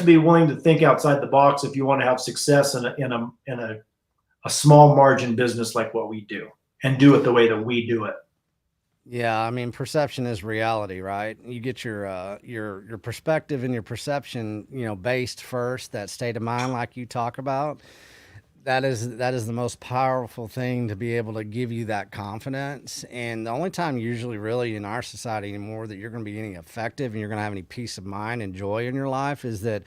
be willing to think outside the box if you want to have success in a small margin business like what we do, and do it the way that we do it. Yeah, I mean, perception is reality, right? You get your perspective and your perception, based first, that state of mind like you talk about. That is the most powerful thing to be able to give you that confidence. And the only time usually really in our society anymore that you're going to be any effective and you're going to have any peace of mind and joy in your life is that,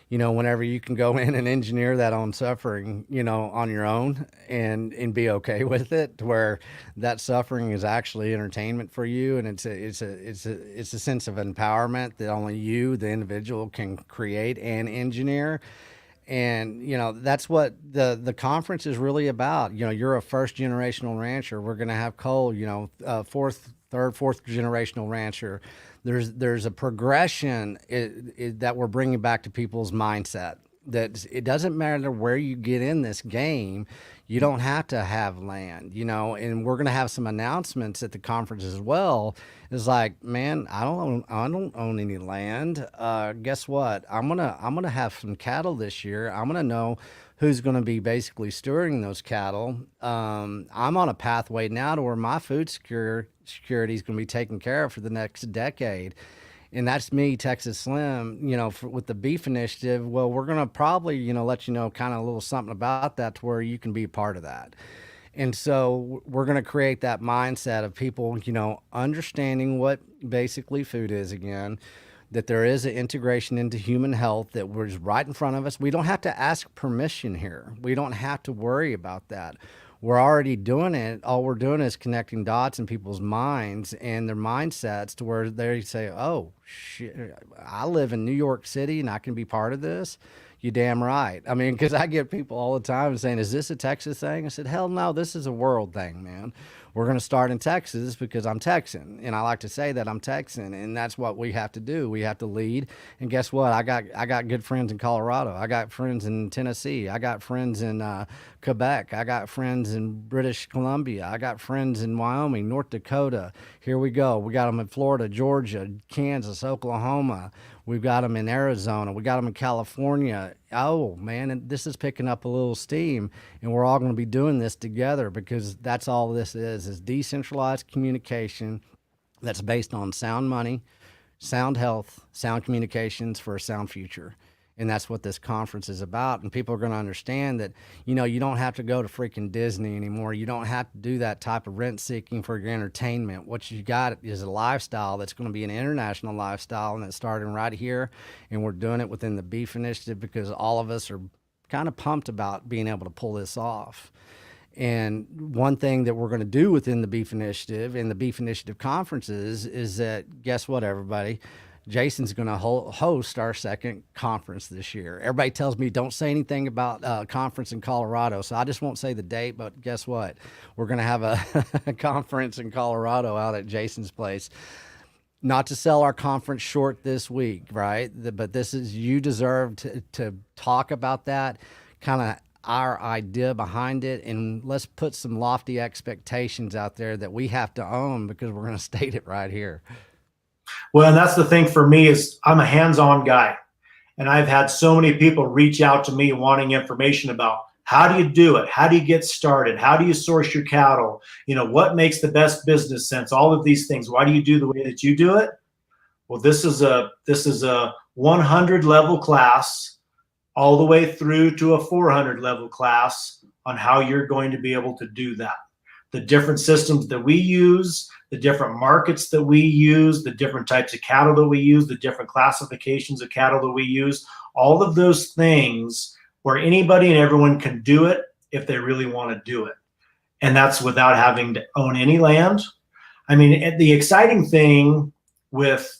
whenever you can go in and engineer that own suffering, on your own and be okay with it, to where that suffering is actually entertainment for you. And it's a sense of empowerment that only you, the individual, can create and engineer. And, that's what the conference is really about. You're a first generational rancher. We're going to have Cole, fourth generational rancher. There's a progression that we're bringing back to people's mindset, that it doesn't matter where you get in this game. You don't have to have land, and we're going to have some announcements at the conference as well. It's like, man, I don't own any land. Guess what? I'm going to have some cattle this year. I'm going to know who's going to be basically stewarding those cattle. I'm on a pathway now to where my food security is going to be taken care of for the next decade. And that's me, Texas Slim, with the beef initiative. Well, we're going to probably, let you know kind of a little something about that to where you can be a part of that. And so we're going to create that mindset of people, understanding what basically food is again, that there is an integration into human health that was right in front of us. We don't have to ask permission here. We don't have to worry about that. We're already doing it. All we're doing is connecting dots in people's minds and their mindsets to where they say, oh, shit, I live in New York City and I can be part of this. You damn right. I mean, because I get people all the time saying, is this a Texas thing? I said, hell no, this is a world thing, man. We're going to start in Texas because I'm Texan. And I like to say that I'm Texan. And that's what we have to do. We have to lead. And guess what? I got good friends in Colorado. I got friends in Tennessee. I got friends in Quebec. I got friends in British Columbia. I got friends in Wyoming, North Dakota. Here we go. We got them in Florida, Georgia, Kansas, Oklahoma. We've got them in Arizona. We got them in California. Oh, man, and this is picking up a little steam, and we're all going to be doing this together because that's all this is decentralized communication that's based on sound money, sound health, sound communications for a sound future. And that's what this conference is about. And people are going to understand that, you don't have to go to freaking Disney anymore. You don't have to do that type of rent seeking for your entertainment. What you got is a lifestyle that's going to be an international lifestyle, and it's starting right here. And we're doing it within the Beef Initiative because all of us are kind of pumped about being able to pull this off. And one thing that we're going to do within the Beef Initiative and the Beef Initiative conferences is that, guess what, everybody? Jason's going to host our second conference this year. Everybody tells me don't say anything about a conference in Colorado, so I just won't say the date, but guess what? We're going to have a conference in Colorado out at Jason's place. Not to sell our conference short this week, right? But this is, you deserve to talk about that, kind of our idea behind it, and let's put some lofty expectations out there that we have to own because we're going to state it right here. Well, and that's the thing for me is I'm a hands-on guy, and I've had so many people reach out to me wanting information about how do you do it? How do you get started? How do you source your cattle? What makes the best business sense? All of these things. Why do you do the way that you do it? Well, this is a 100 level class all the way through to a 400 level class on how you're going to be able to do that. The different systems that we use, the different markets that we use, the different types of cattle that we use, the different classifications of cattle that we use, all of those things where anybody and everyone can do it if they really want to do it. And that's without having to own any land. I mean, the exciting thing with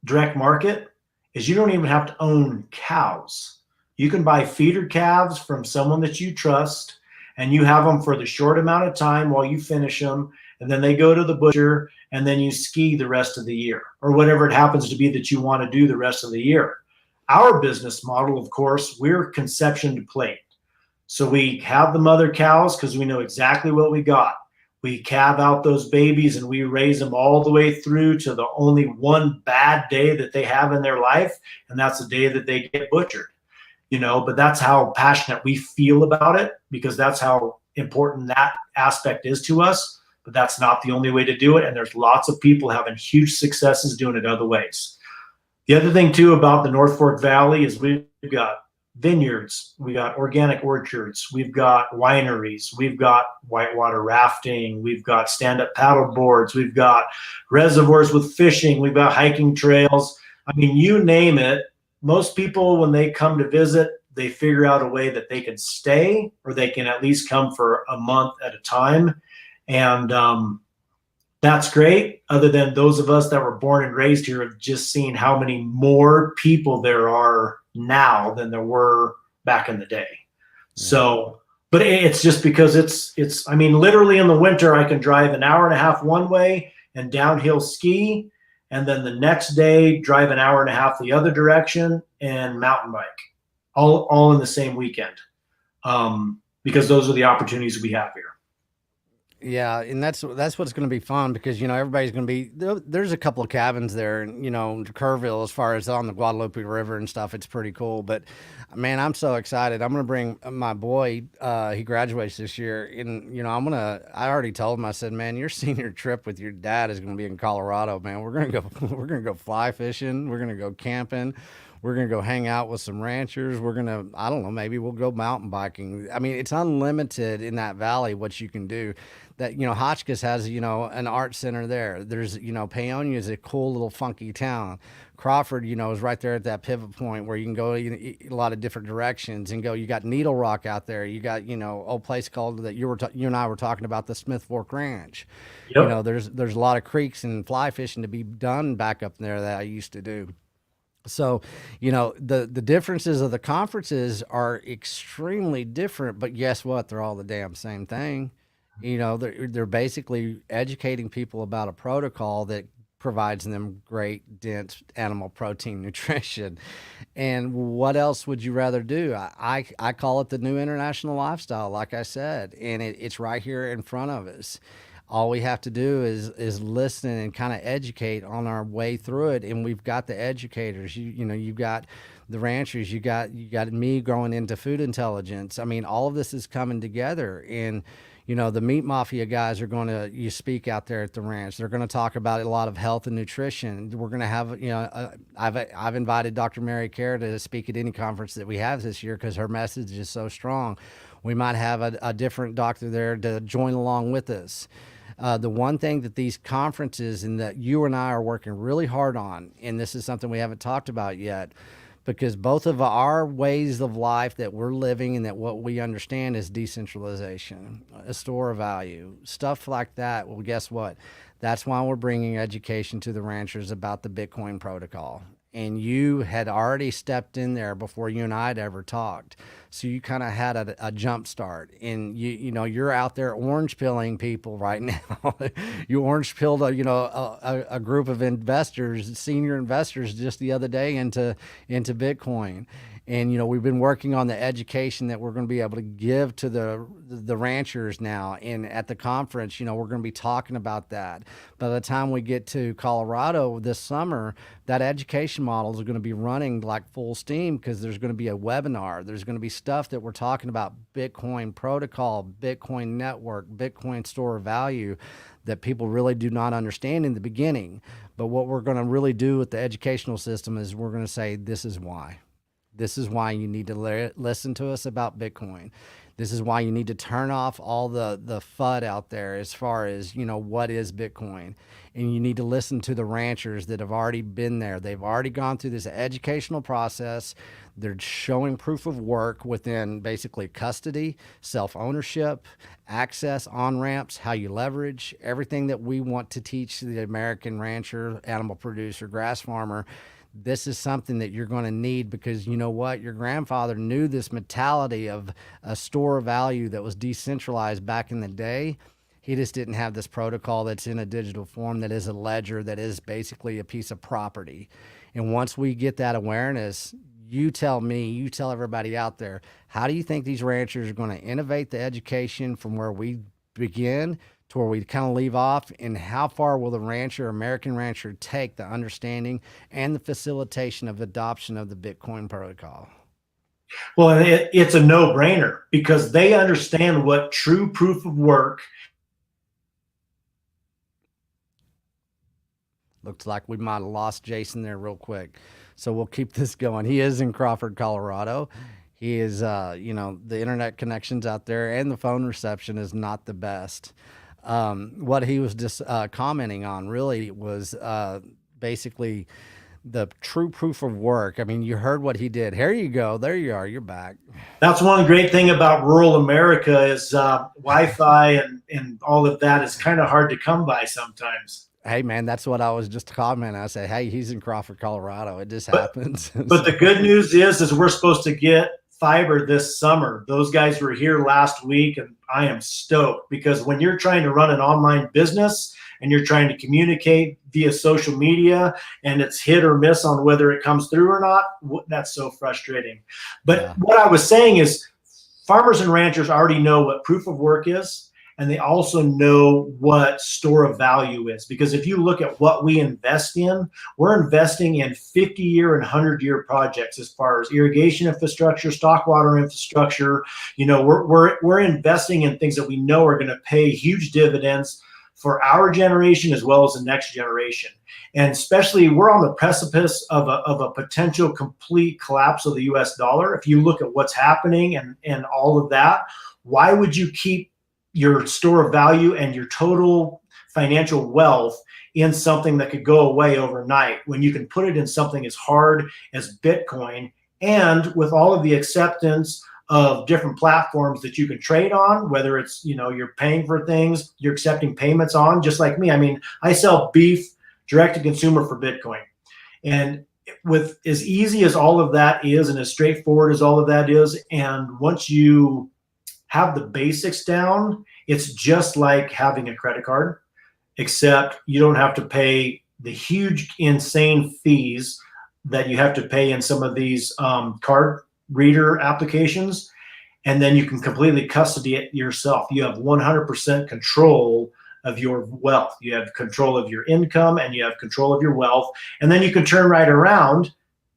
direct market is you don't even have to own cows. You can buy feeder calves from someone that you trust, and you have them for the short amount of time while you finish them, and then they go to the butcher, and then you ski the rest of the year, or whatever it happens to be that you want to do the rest of the year. Our business model, of course, we're conception to plate. So we have the mother cows because we know exactly what we got. We calve out those babies and we raise them all the way through to the only one bad day that they have in their life, and that's the day that they get butchered. But that's how passionate we feel about it, because that's how important that aspect is to us. But that's not the only way to do it, and there's lots of people having huge successes doing it other ways. The other thing too about the North Fork Valley is we've got vineyards, we got organic orchards, we've got wineries, we've got whitewater rafting, we've got stand-up paddle boards, we've got reservoirs with fishing, we've got hiking trails. I mean, you name it. Most people, when they come to visit, they figure out a way that they can stay, or they can at least come for a month at a time. And that's great. Other than those of us that were born and raised here have just seen how many more people there are now than there were back in the day. Yeah. So, but it's just because it's, I mean, literally in the winter, I can drive an hour and a half one way and downhill ski. And then the next day, drive an hour and a half the other direction and mountain bike, all in the same weekend, because those are the opportunities we have here. Yeah, and that's what's going to be fun, because everybody's going to be there's a couple of cabins there, and Kerrville, as far as on the Guadalupe River and stuff, it's pretty cool. But man, I'm so excited. I'm going to bring my boy. He graduates this year, and I already told him. I said, man, your senior trip with your dad is going to be in Colorado, man. We're going to go fly fishing. We're going to go camping. We're going to go hang out with some ranchers. We're going to, I don't know, maybe we'll go mountain biking. I mean, it's unlimited in that valley what you can do. That, Hotchkiss has, an art center there. There's, Paonia is a cool little funky town. Crawford, is right there at that pivot point where you can go a lot of different directions and go. You got Needle Rock out there. You got, old place called that you and I were talking about, the Smith Fork Ranch. Yep. There's a lot of creeks and fly fishing to be done back up there that I used to do. So, the differences of the conferences are extremely different, but guess what? They're all the damn same thing. They're basically educating people about a protocol that provides them great, dense animal protein nutrition. And what else would you rather do? I call it the new international lifestyle, like I said, and it's right here in front of us. All we have to do is listen and kind of educate on our way through it. And we've got the educators. You've got the ranchers. You got me growing into food intelligence. I mean, all of this is coming together. And the meat mafia guys are going to speak out there at the ranch. They're going to talk about a lot of health and nutrition. We're going to have I've invited Dr. Mary Kerr to speak at any conference that we have this year because her message is so strong. We might have a different doctor there to join along with us. The one thing that these conferences and that you and I are working really hard on, and this is something we haven't talked about yet, because both of our ways of life that we're living and that what we understand is decentralization, a store of value, stuff like that. Well, guess what? That's why we're bringing education to the ranchers about the Bitcoin protocol. And you had already stepped in there before you and I had ever talked. So you kind of had a jump start, and you're out there orange pilling people right now. You orange pilled a group of investors, senior investors, just the other day into Bitcoin. And we've been working on the education that we're going to be able to give to the ranchers now. And at the conference, we're going to be talking about that. By the time we get to Colorado this summer, that education model is going to be running like full steam, because there's going to be a webinar. There's going to be stuff that we're talking about Bitcoin protocol, Bitcoin network, Bitcoin store of value that people really do not understand in the beginning. But what we're going to really do with the educational system is we're going to say, this is why. This is why you need to listen to us about Bitcoin. This is why you need to turn off all the FUD out there as far as, what is Bitcoin. And you need to listen to the ranchers that have already been there. They've already gone through this educational process. They're showing proof of work within basically custody, self ownership, access, on ramps, how you leverage, everything that we want to teach the American rancher, animal producer, grass farmer. This is something that you're going to need, because you know what? Your grandfather knew this mentality of a store of value that was decentralized back in the day. He just didn't have this protocol that's in a digital form, that is a ledger, that is basically a piece of property. And once we get that awareness, you tell me, you tell everybody out there, how do you think these ranchers are going to innovate the education from where we begin to where we kind of leave off, and how far will the rancher, American rancher, take the understanding and the facilitation of adoption of the Bitcoin protocol? Well, it's a no-brainer, because they understand what true proof of work. Looks like we might have lost Jason there real quick. So we'll keep this going. He is in Crawford, Colorado. He is, the internet connections out there and the phone reception is not the best. What he was just commenting on really was basically the true proof of work. I mean, you heard what he did. Here you go. There you are. You're back. That's one great thing about rural America is Wi-Fi and all of that is kind of hard to come by sometimes. Hey, man, that's what I was just commenting. I said, hey, he's in Crawford, Colorado. It just happens. But the good news is we're supposed to get fiber this summer. Those guys were here last week, and I am stoked, because when you're trying to run an online business and you're trying to communicate via social media and it's hit or miss on whether it comes through or not, that's so frustrating. But yeah, what I was saying is farmers and ranchers already know what proof of work is, and they also know what store of value is. Because if you look at what we invest in, we're investing in 50-year and 100-year projects as far as irrigation infrastructure, stock water infrastructure. We're investing in things that we know are going to pay huge dividends for our generation as well as the next generation. And especially, we're on the precipice of a potential complete collapse of the US dollar. If you look at what's happening and all of that, why would you keep your store of value and your total financial wealth in something that could go away overnight, when you can put it in something as hard as Bitcoin, and with all of the acceptance of different platforms that you can trade on, whether it's, you're paying for things, you're accepting payments on, just like me. I mean, I sell beef direct to consumer for Bitcoin. And with as easy as all of that is, and as straightforward as all of that is, and once you have the basics down, it's just like having a credit card, except you don't have to pay the huge, insane fees that you have to pay in some of these card reader applications. And then you can completely custody it yourself. You have 100% control of your wealth. You have control of your income, and you have control of your wealth. And then you can turn right around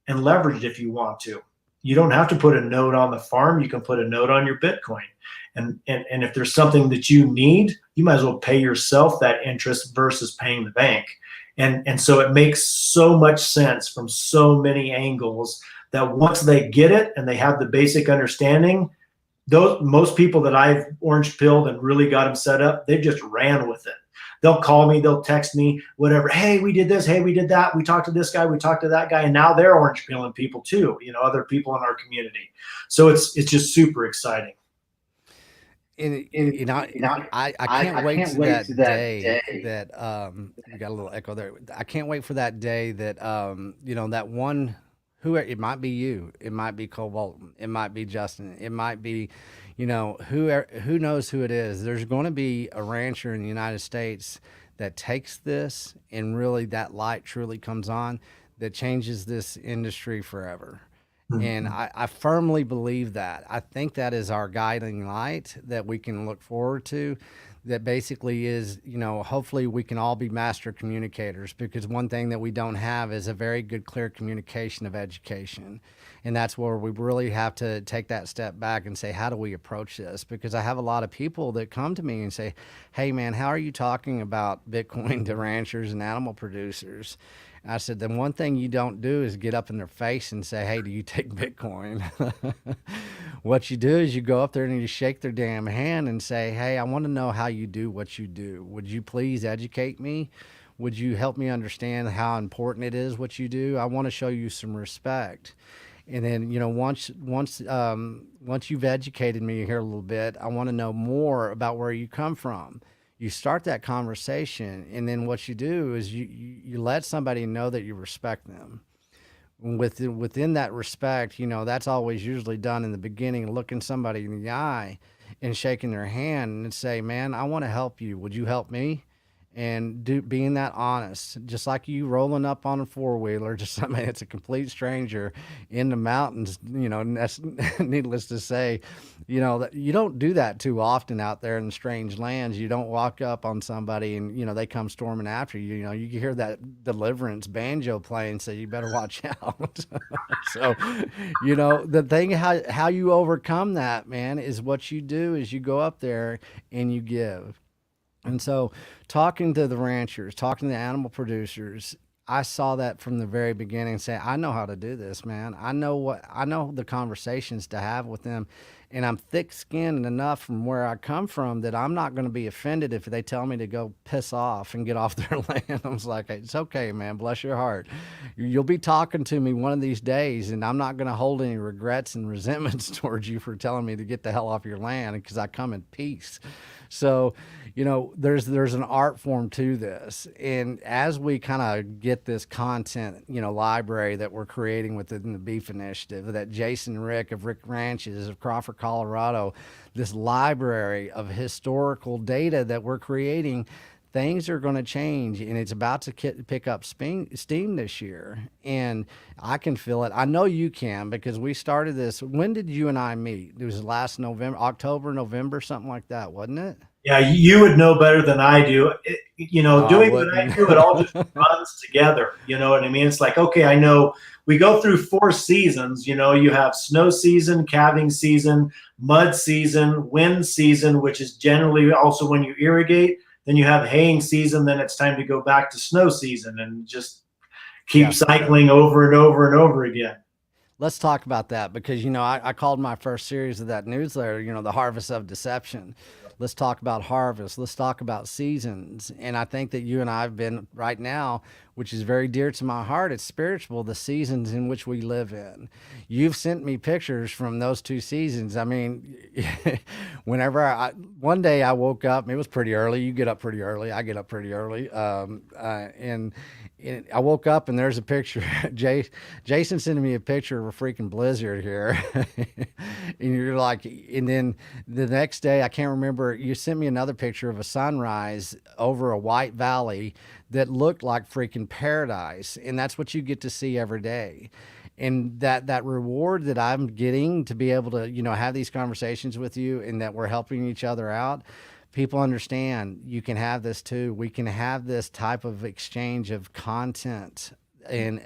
and leverage it if you want to. You don't have to put a note on the farm. You can put a note on your Bitcoin. And if there's something that you need, you might as well pay yourself that interest versus paying the bank. And so it makes so much sense from so many angles that once they get it and they have the basic understanding, most people that I've orange pilled and really got them set up, they've just ran with it. They'll call me, they'll text me, whatever. Hey, we did this. Hey, we did that. We talked to this guy. We talked to that guy. And now they're orange peeling people too, other people in our community. So it's just super exciting. I can't wait to that day that we got a little echo there. I can't wait for that day that that one, who, it might be you, it might be Cobalt, it might be Justin, it might be who knows who it is. There's going to be a rancher in the United States that takes this, and really that light truly comes on, that changes this industry forever. And I firmly believe that. I think that is our guiding light that we can look forward to. That basically is, hopefully we can all be master communicators, because one thing that we don't have is a very good, clear communication of education. And that's where we really have to take that step back and say, how do we approach this? Because I have a lot of people that come to me and say, hey man, how are you talking about Bitcoin to ranchers and animal producers? I said, then one thing you don't do is get up in their face and say, hey, do you take Bitcoin? What you do is you go up there and you shake their damn hand and say, hey, I want to know how you do what you do. Would you please educate me? Would you help me understand how important it is what you do? I want to show you some respect. And then, once you've educated me here a little bit, I want to know more about where you come from. You start that conversation, and then what you do is you let somebody know that you respect them. Within that respect, that's always usually done in the beginning, looking somebody in the eye and shaking their hand and say, man, I want to help you. Would you help me? And being that honest, just like you rolling up on a four-wheeler to somebody that's a complete stranger in the mountains, and that's needless to say, that you don't do that too often out there in strange lands. You don't walk up on somebody and they come storming after you. You hear that Deliverance banjo playing, so you better watch out. So the thing, how you overcome that, man, is what you do is you go up there and you give. And so, talking to the ranchers, talking to the animal producers, I saw that from the very beginning. Say, I know how to do this, man. I know the conversations to have with them, and I'm thick-skinned enough from where I come from that I'm not going to be offended if they tell me to go piss off and get off their land. I was like, it's okay, man. Bless your heart. You'll be talking to me one of these days, and I'm not going to hold any regrets and resentments towards you for telling me to get the hell off your land, because I come in peace. So, there's an art form to this. And as we kind of get this content, library that we're creating within the Beef Initiative, that Jason Wrich of Wrich Ranches of Crawford, Colorado, this library of historical data that we're creating, things are going to change, and it's about to pick up steam this year. And I can feel it. I know you can, because we started this. When did you and I meet? It was last November, October, November, something like that, wasn't it? Yeah, you would know better than I do. Oh, I Doing what I wouldn't. do, it all just runs together. You know what I mean? It's like, okay, I know we go through 4 seasons. You have snow season, calving season, mud season, wind season, which is generally also when you irrigate. Then you have haying season. Then it's time to go back to snow season, and just keep Yeah. cycling over and over and over again. Let's talk about that, because, I called my first series of that newsletter, The Harvest of Deception. Let's talk about harvest. Let's talk about seasons. And I think that you and I have been right now, which is very dear to my heart, it's spiritual, the seasons in which we live in. You've sent me pictures from those 2 seasons. I mean, one day I woke up, it was pretty early. You get up pretty early. I get up pretty early. And I woke up and there's a picture. Jason sent me a picture of a freaking blizzard here. And you're like, and then the next day, I can't remember, you sent me another picture of a sunrise over a white valley that looked like freaking paradise. And that's what you get to see every day. And that reward that I'm getting to be able to, have these conversations with you, and that we're helping each other out. People understand you can have this too. We can have this type of exchange of content and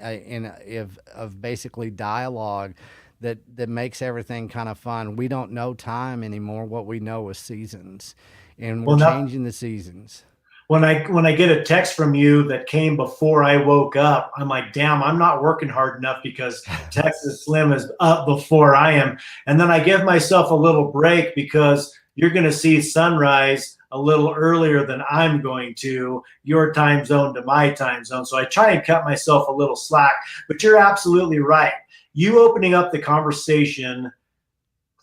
of basically dialogue that makes everything kind of fun. We don't know time anymore. What we know is seasons, and we're changing the seasons. When I get a text from you that came before I woke up, I'm like, damn, I'm not working hard enough, because Texas Slim is up before I am. And then I give myself a little break, because you're going to see sunrise a little earlier than I'm going to, your time zone to my time zone. So I try and cut myself a little slack. But you're absolutely right. You opening up the conversation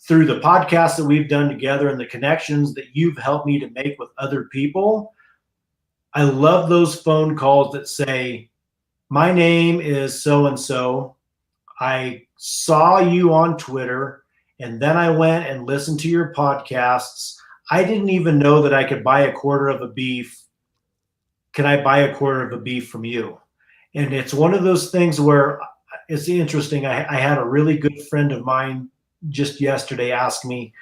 through the podcasts that we've done together and the connections that you've helped me to make with other people. I love those phone calls that say, my name is so-and-so. I saw you on Twitter, and then I went and listened to your podcasts. I didn't even know that I could buy a quarter of a beef. Can I buy a quarter of a beef from you? And it's one of those things where it's interesting. I had a really good friend of mine just yesterday ask me,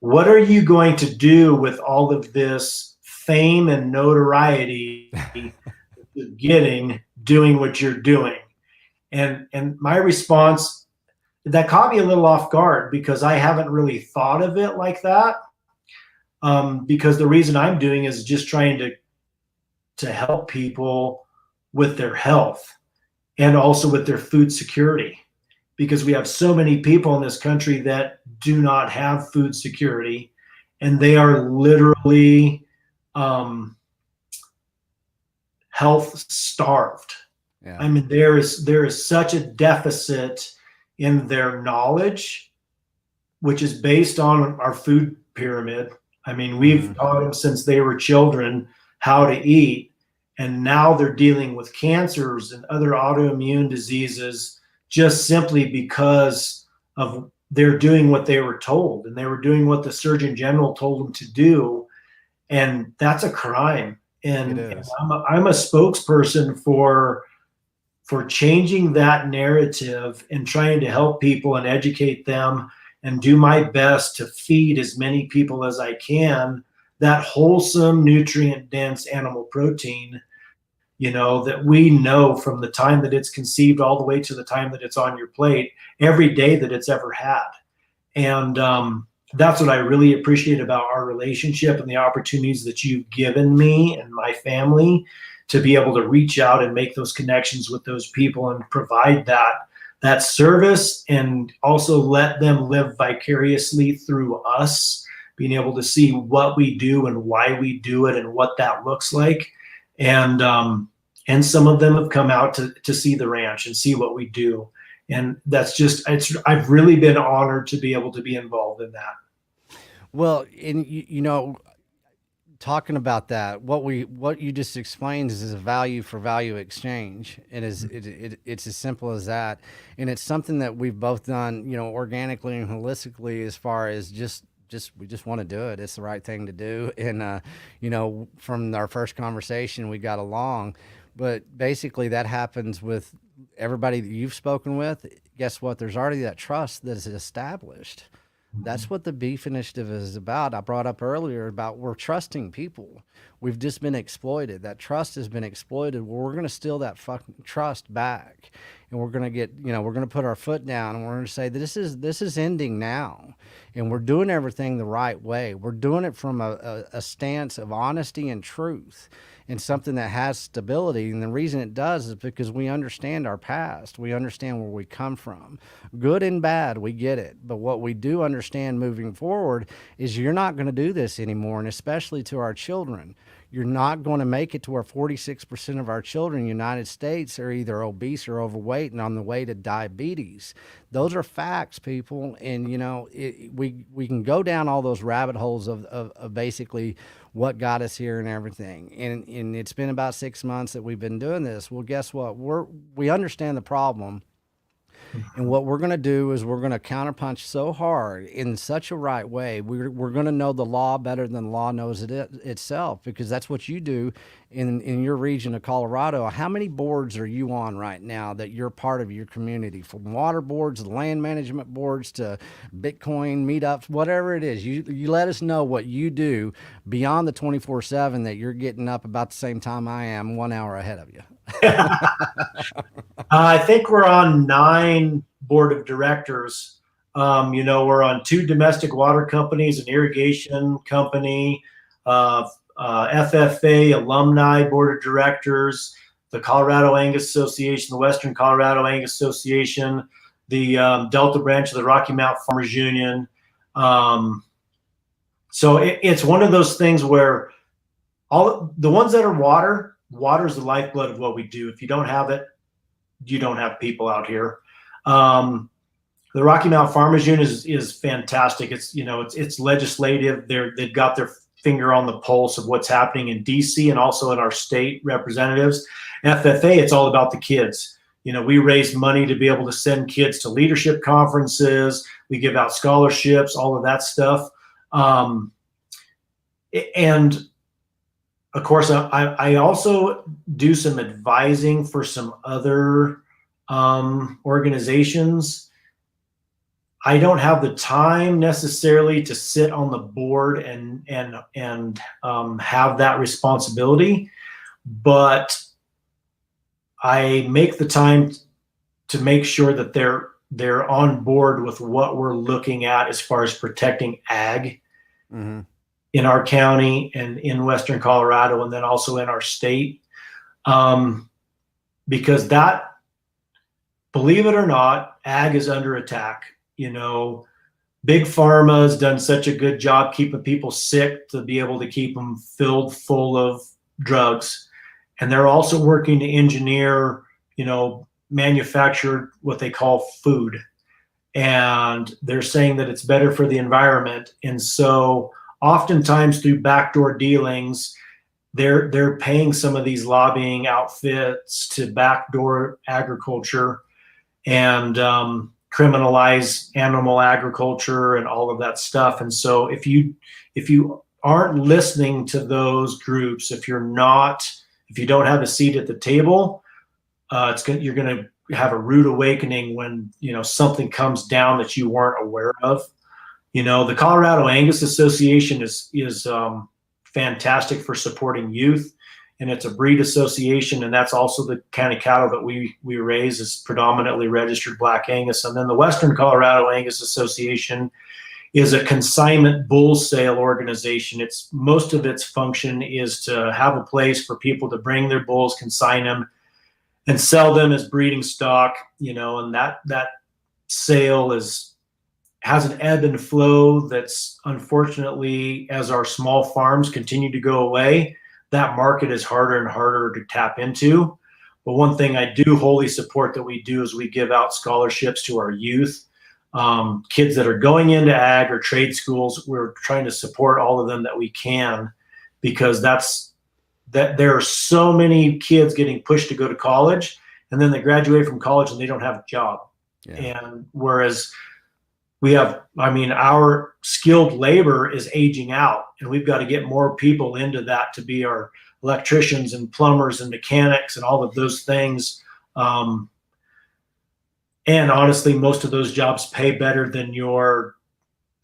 what are you going to do with all of this fame and notoriety you're getting doing what you're doing? And my response, that caught me a little off guard, because I haven't really thought of it like that. Because the reason I'm doing is just trying to help people with their health. and also with their food security, because we have so many people in this country that do not have food security, and they are literally health starved. Yeah. I mean, there is such a deficit in their knowledge, which is based on our food pyramid. I mean, we've Hmm. taught them since they were children how to eat, and now they're dealing with cancers and other autoimmune diseases just simply because of they're doing what they were told, and they were doing what the Surgeon General told them to do, and that's a crime. It And is. I'm a spokesperson for changing that narrative and trying to help people and educate them and do my best to feed as many people as I can that wholesome, nutrient dense animal protein, that we know from the time that it's conceived all the way to the time that it's on your plate every day that it's ever had. And that's what I really appreciate about our relationship and the opportunities that you've given me and my family to be able to reach out and make those connections with those people and provide that service, and also let them live vicariously through us, being able to see what we do and why we do it and what that looks like. And some of them have come out to see the ranch and see what we do. And that's just, I've really been honored to be able to be involved in that. Well, and talking about that, what you just explained is a value for value exchange. It's as simple as that, and it's something that we've both done, organically and holistically, as far as we just want to do it. It's the right thing to do, and from our first conversation, we got along. But basically, that happens with everybody that you've spoken with. Guess what? There's already that trust that is established. That's what the beef initiative is about. I brought up earlier about we're trusting people. We've just been exploited. That trust has been exploited. Well, we're going to steal that fucking trust back, and we're going to we're going to put our foot down, and we're going to say this is ending now, and we're doing everything the right way. We're doing it from a stance of honesty and truth, and something that has stability. And the reason it does is because we understand our past. We understand where we come from. Good and bad, we get it. But what we do understand moving forward is you're not going to do this anymore, and especially to our children. You're not going to make it to where 46% of our children in the United States are either obese or overweight and on the way to diabetes. Those are facts, people. And, we can go down all those rabbit holes of basically what got us here and everything. And it's been about 6 months that we've been doing this. Well, guess what? We understand the problem. And what we're going to do is we're going to counterpunch so hard in such a right way. We're going to know the law better than the law knows itself, because that's what you do in your region of Colorado. How many boards are you on right now that you're part of your community? From water boards, to land management boards, to Bitcoin meetups, whatever it is. You let us know what you do beyond the 24/7 that you're getting up about the same time I am, 1 hour ahead of you. I think we're on 9 board of directors. We're on 2 domestic water companies, an irrigation company, FFA alumni board of directors, the Colorado Angus Association, the Western Colorado Angus Association, the Delta branch of the Rocky Mountain Farmers Union. So it's one of those things where all the ones that are water is the lifeblood of what we do. If you don't have it, you don't have people out here. The Rocky Mountain Farmers Union is fantastic. It's legislative. They've got their finger on the pulse of what's happening in DC and also in our state representatives. FFA, it's all about the kids. We raise money to be able to send kids to leadership conferences. We give out scholarships, all of that stuff. And of course, I also do some advising for some other organizations. I don't have the time necessarily to sit on the board and have that responsibility, but I make the time to make sure that they're on board with what we're looking at as far as protecting ag. Mm-hmm. In our county and in Western Colorado, and then also in our state, because that believe it or not, ag is under attack. You know, big pharma has done such a good job keeping people sick to be able to keep them filled full of drugs. And they're also working to engineer, manufacture what they call food. And they're saying that it's better for the environment. And so oftentimes through backdoor dealings, they're paying some of these lobbying outfits to backdoor agriculture and criminalize animal agriculture and all of that stuff. And so if you aren't listening to those groups, if you don't have a seat at the table, you're going to have a rude awakening when something comes down that you weren't aware of. The Colorado Angus Association is fantastic for supporting youth, and it's a breed association, and that's also the kind of cattle that we raise is predominantly registered Black Angus. And then the Western Colorado Angus Association is a consignment bull sale organization. It's most of its function is to have a place for people to bring their bulls, consign them, and sell them as breeding stock. And that sale has an ebb and flow that's unfortunately, as our small farms continue to go away, that market is harder and harder to tap into. But one thing I do wholly support that we do is we give out scholarships to our youth. Kids that are going into ag or trade schools, we're trying to support all of them that we can, because there are so many kids getting pushed to go to college, and then they graduate from college and they don't have a job. Yeah. And whereas our skilled labor is aging out, and we've got to get more people into that to be our electricians and plumbers and mechanics and all of those things. And honestly, most of those jobs pay better than your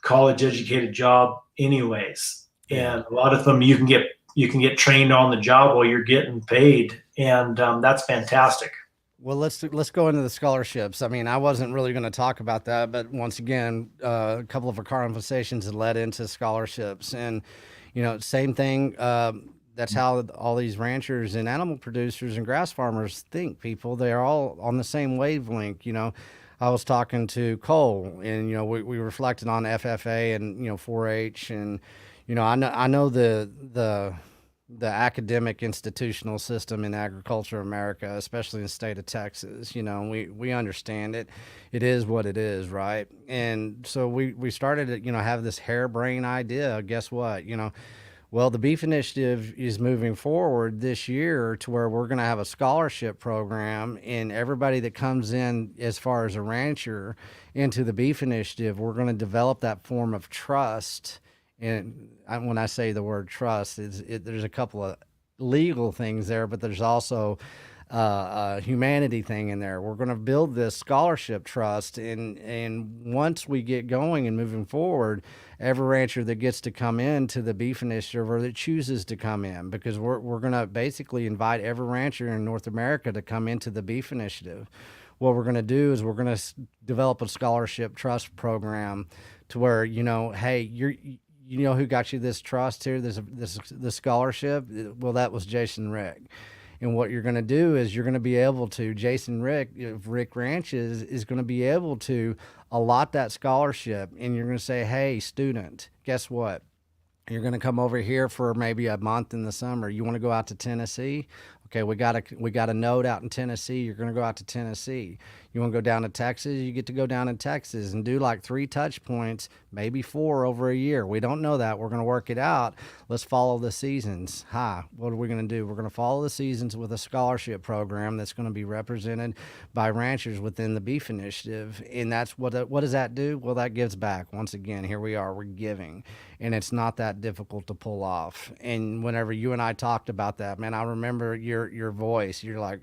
college educated job anyways. And a lot of them you can get trained on the job while you're getting paid. And that's fantastic. Well, let's go into the scholarships. I mean, I wasn't really going to talk about that, but once again, a couple of our conversations had led into scholarships, and same thing. That's how all these ranchers and animal producers and grass farmers think. People, they're all on the same wavelength. I was talking to Cole, and we reflected on FFA and 4-H, and I know the academic institutional system in agriculture in America, especially in the state of Texas. We understand it. It is what it is, right? And so we started to, have this harebrained idea. Guess what? Well, the Beef Initiative is moving forward this year to where we're going to have a scholarship program, and everybody that comes in as far as a rancher into the Beef Initiative, we're going to develop that form of trust. And when I say the word trust, there's a couple of legal things there, but there's also a humanity thing in there. We're going to build this scholarship trust, and once we get going and moving forward, every rancher that gets to come into the Beef Initiative or that chooses to come in, because we're going to basically invite every rancher in North America to come into the Beef Initiative. What we're going to do is we're going to develop a scholarship trust program to where, hey, who got you this trust here, this scholarship? Well, that was Jason Wrich. And what you're going to do is you're going to be able to, Jason Wrich, Wrich Ranches, is going to be able to allot that scholarship. And you're going to say, hey, student, guess what? You're going to come over here for maybe a month in the summer. You want to go out to Tennessee? Okay, we got a node out in Tennessee. You're going to go out to Tennessee. You want to go down to Texas? You get to go down to Texas and do like 3 touch points, maybe 4 over a year. We don't know that. We're going to work it out. Let's follow the seasons. What are we going to do? We're going to follow the seasons with a scholarship program that's going to be represented by ranchers within the Beef Initiative. And that's what does that do? Well, that gives back. Once again, here we are. We're giving. And it's not that difficult to pull off. And whenever you and I talked about that, man, I remember your voice. You're like,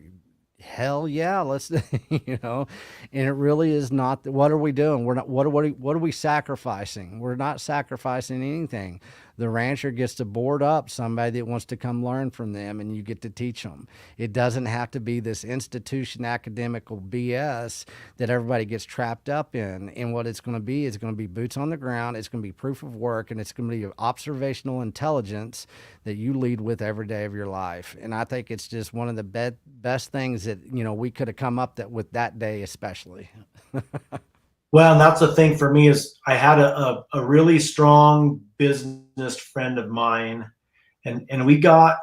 hell yeah, let's and it really is not. What are we doing? We're not. What are we sacrificing? We're not sacrificing anything. The rancher gets to board up somebody that wants to come learn from them, and you get to teach them. It doesn't have to be this institution academical BS that everybody gets trapped up in. And what it's going to be is going to be boots on the ground. It's going to be proof of work, and it's going to be observational intelligence that you lead with every day of your life. And I think it's just one of the best things that, we could have come up with that day, especially. Well, and that's the thing for me is I had a really strong business friend of mine, and we got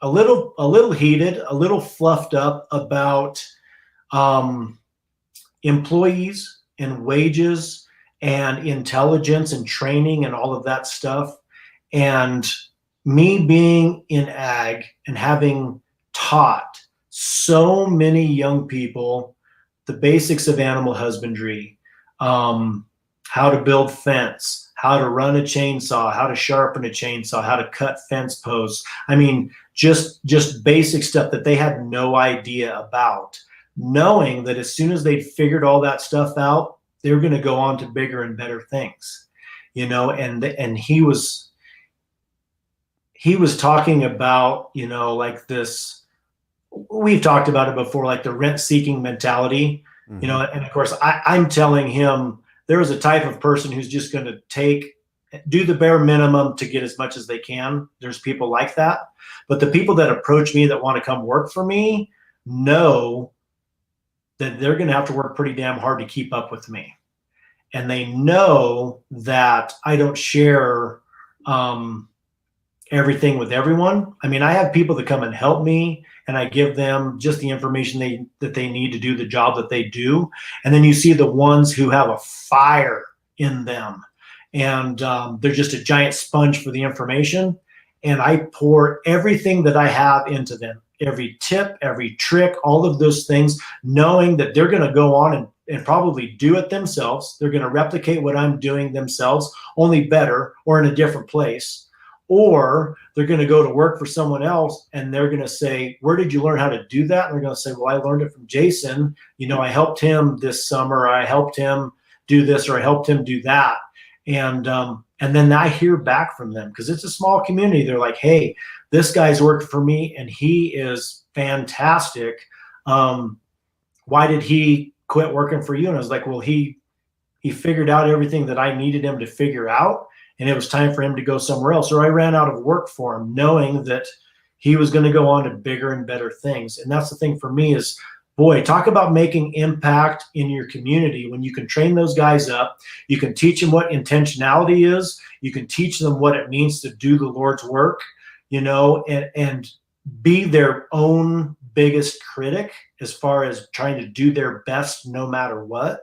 a little heated, a little fluffed up about um, employees and wages and intelligence and training and all of that stuff. And me being in ag and having taught so many young people the basics of animal husbandry, how to build fence, how to run a chainsaw, how to sharpen a chainsaw, how to cut fence posts. I mean, just basic stuff that they had no idea about, knowing that as soon as they figured all that stuff out, they were going to go on to bigger and better things, and he was talking about, like this, we've talked about it before, like the rent seeking mentality, Mm-hmm. and of course I'm telling him there is a type of person who's just going to do the bare minimum to get as much as they can. There's people like that. But the people that approach me that want to come work for me know that they're going to have to work pretty damn hard to keep up with me. And they know that I don't share everything with everyone. I mean, I have people that come and help me, and I give them just the information that they need to do the job that they do. And then you see the ones who have a fire in them, and they're just a giant sponge for the information. And I pour everything that I have into them, every tip, every trick, all of those things, knowing that they're going to go on and probably do it themselves. They're going to replicate what I'm doing themselves, only better or in a different place. Or they're going to go to work for someone else and they're going to say, where did you learn how to do that? And they're going to say, well, I learned it from Jason. I helped him this summer. I helped him do this, or I helped him do that. And then I hear back from them because it's a small community. They're like, hey, this guy's worked for me and he is fantastic. Why did he quit working for you? And I was like, well, he figured out everything that I needed him to figure out, and it was time for him to go somewhere else. Or I ran out of work for him, knowing that he was going to go on to bigger and better things. And that's the thing for me is, boy, talk about making impact in your community. When you can train those guys up, you can teach them what intentionality is. You can teach them what it means to do the Lord's work, and be their own biggest critic as far as trying to do their best no matter what.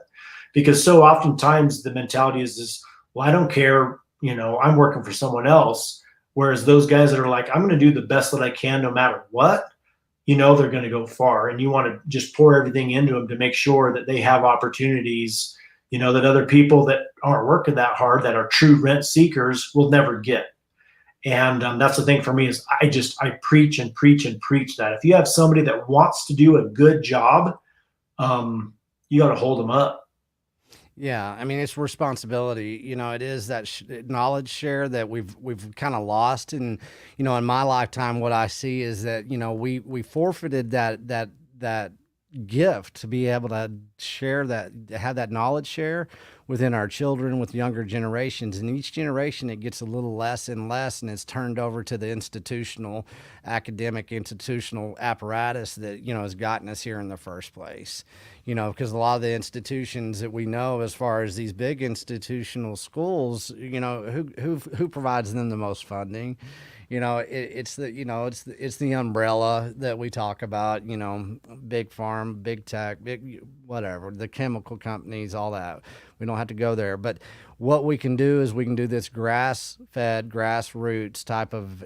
Because so oftentimes the mentality is, well, I don't care, I'm working for someone else. Whereas those guys that are like, I'm going to do the best that I can no matter what, they're going to go far. And you want to just pour everything into them to make sure that they have opportunities, that other people that aren't working that hard, that are true rent seekers, will never get. And that's the thing for me is I preach and preach and preach that if you have somebody that wants to do a good job, you got to hold them up. Yeah, I mean it's responsibility. It is that knowledge share that we've kind of lost, and in my lifetime, what I see is that we forfeited that gift to be able to share that, have that knowledge share within our children, with younger generations. And each generation it gets a little less and less, and it's turned over to the academic institutional apparatus that has gotten us here in the first place. Because a lot of the institutions that we know, as far as these big institutional schools, who provides them the most funding? It's the umbrella that we talk about, big farm, big tech, big whatever, the chemical companies, all that. We don't have to go there. But what we can do is we can do this grass-fed, grassroots type of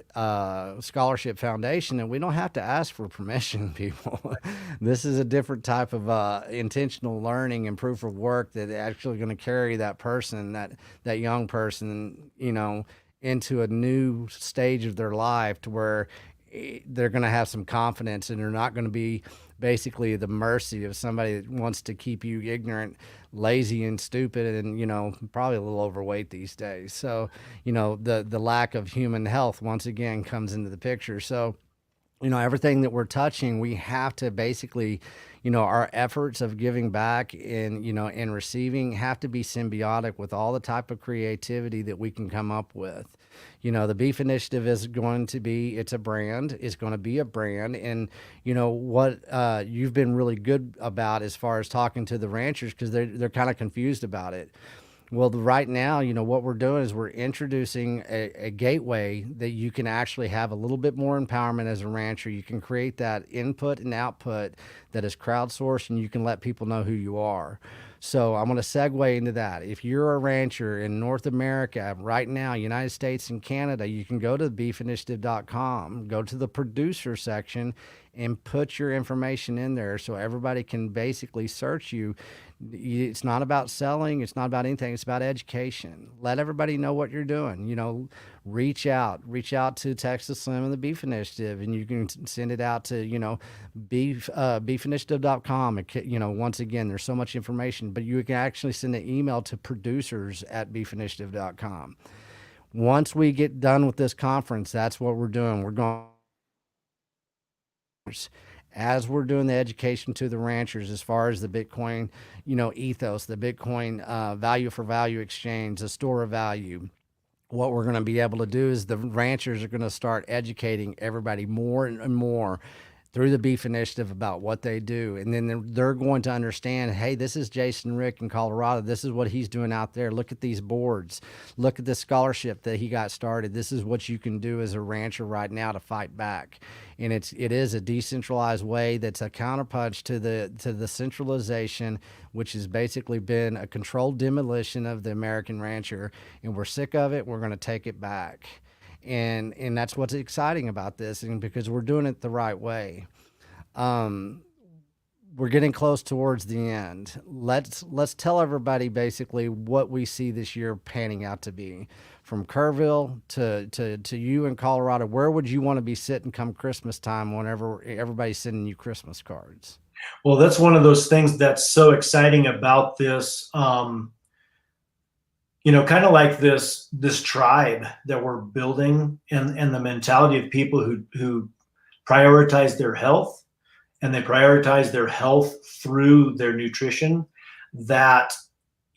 scholarship foundation, and we don't have to ask for permission, people. This is a different type of intentional learning and proof of work that actually going to carry that person, that young person, into a new stage of their life, to where they're going to have some confidence, and they're not going to be basically the mercy of somebody that wants to keep you ignorant, lazy, and stupid, and probably a little overweight these days. So the lack of human health once again comes into the picture. So everything that we're touching, we have to basically, our efforts of giving back and receiving have to be symbiotic with all the type of creativity that we can come up with. The Beef Initiative is going to be, it's a brand, it's going to be a brand. And, what you've been really good about as far as talking to the ranchers, because they're kind of confused about it. Well, right now, what we're doing is we're introducing a gateway that you can actually have a little bit more empowerment as a rancher. You can create that input and output that is crowdsourced, and you can let people know who you are. So I'm going to segue into that. If you're a rancher in North America right now, United States and Canada, you can go to beefinitiative.com, go to the producer section, and put your information in there so everybody can basically search you. It's not about selling. It's not about anything. It's about education. Let everybody know what you're doing. Reach out to Texas Slim and the Beef Initiative, and you can send it out to, beefinitiative.com. Once again, there's so much information, but you can actually send an email to producers@beefinitiative.com. Once we get done with this conference, that's what we're doing. We're going, as we're doing the education to the ranchers as far as the Bitcoin, ethos, the Bitcoin value for value exchange, the store of value. What we're going to be able to do is the ranchers are going to start educating everybody more and more through the Beef Initiative about what they do. And then they're going to understand, hey, this is Jason Wrich in Colorado. This is what he's doing out there. Look at these boards. Look at the scholarship that he got started. This is what you can do as a rancher right now to fight back. And it is a decentralized way that's a counterpunch to the centralization, which has basically been a controlled demolition of the American rancher. And we're sick of it. We're going to take it back. And that's what's exciting about this, and because we're doing it the right way. We're getting close towards the end. Let's tell everybody basically what we see this year panning out to be. From Kerrville to you in Colorado, where would you want to be sitting come Christmas time whenever everybody's sending you Christmas cards? Well, that's one of those things that's so exciting about this. Kind of like this tribe that we're building, and the mentality of people who prioritize their health, and they prioritize their health through their nutrition. That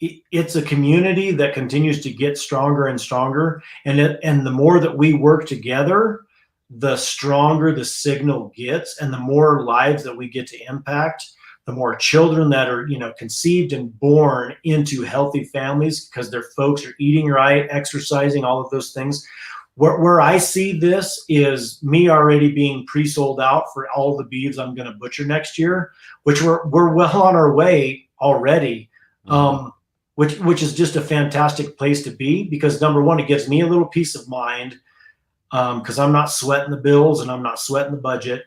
it's a community that continues to get stronger and stronger, and the more that we work together, the stronger the signal gets, and the more lives that we get to impact, the more children that are, conceived and born into healthy families because their folks are eating right, exercising, all of those things. Where I see this is me already being pre-sold out for all the beeves I'm going to butcher next year, which we're well on our way already. Which is just a fantastic place to be, because number one, it gives me a little peace of mind, because I'm not sweating the bills and I'm not sweating the budget.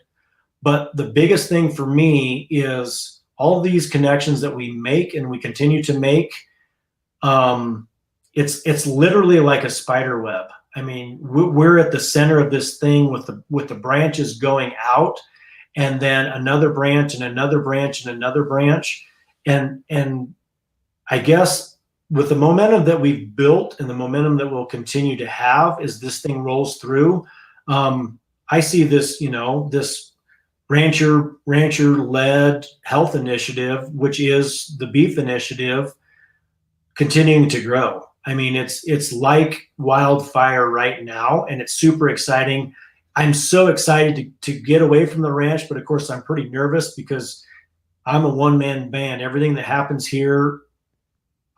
But the biggest thing for me is all these connections that we make and we continue to make. It's literally like a spider web. I mean, we're at the center of this thing with the branches going out, and then another branch and another branch and another branch. And I guess with the momentum that we've built and the momentum that we'll continue to have as this thing rolls through, I see this, this rancher-led health initiative, which is the Beef Initiative, continuing to grow. I mean, it's like wildfire right now, and it's super exciting. I'm so excited to get away from the ranch, but of course I'm pretty nervous because I'm a one-man band. Everything that happens here,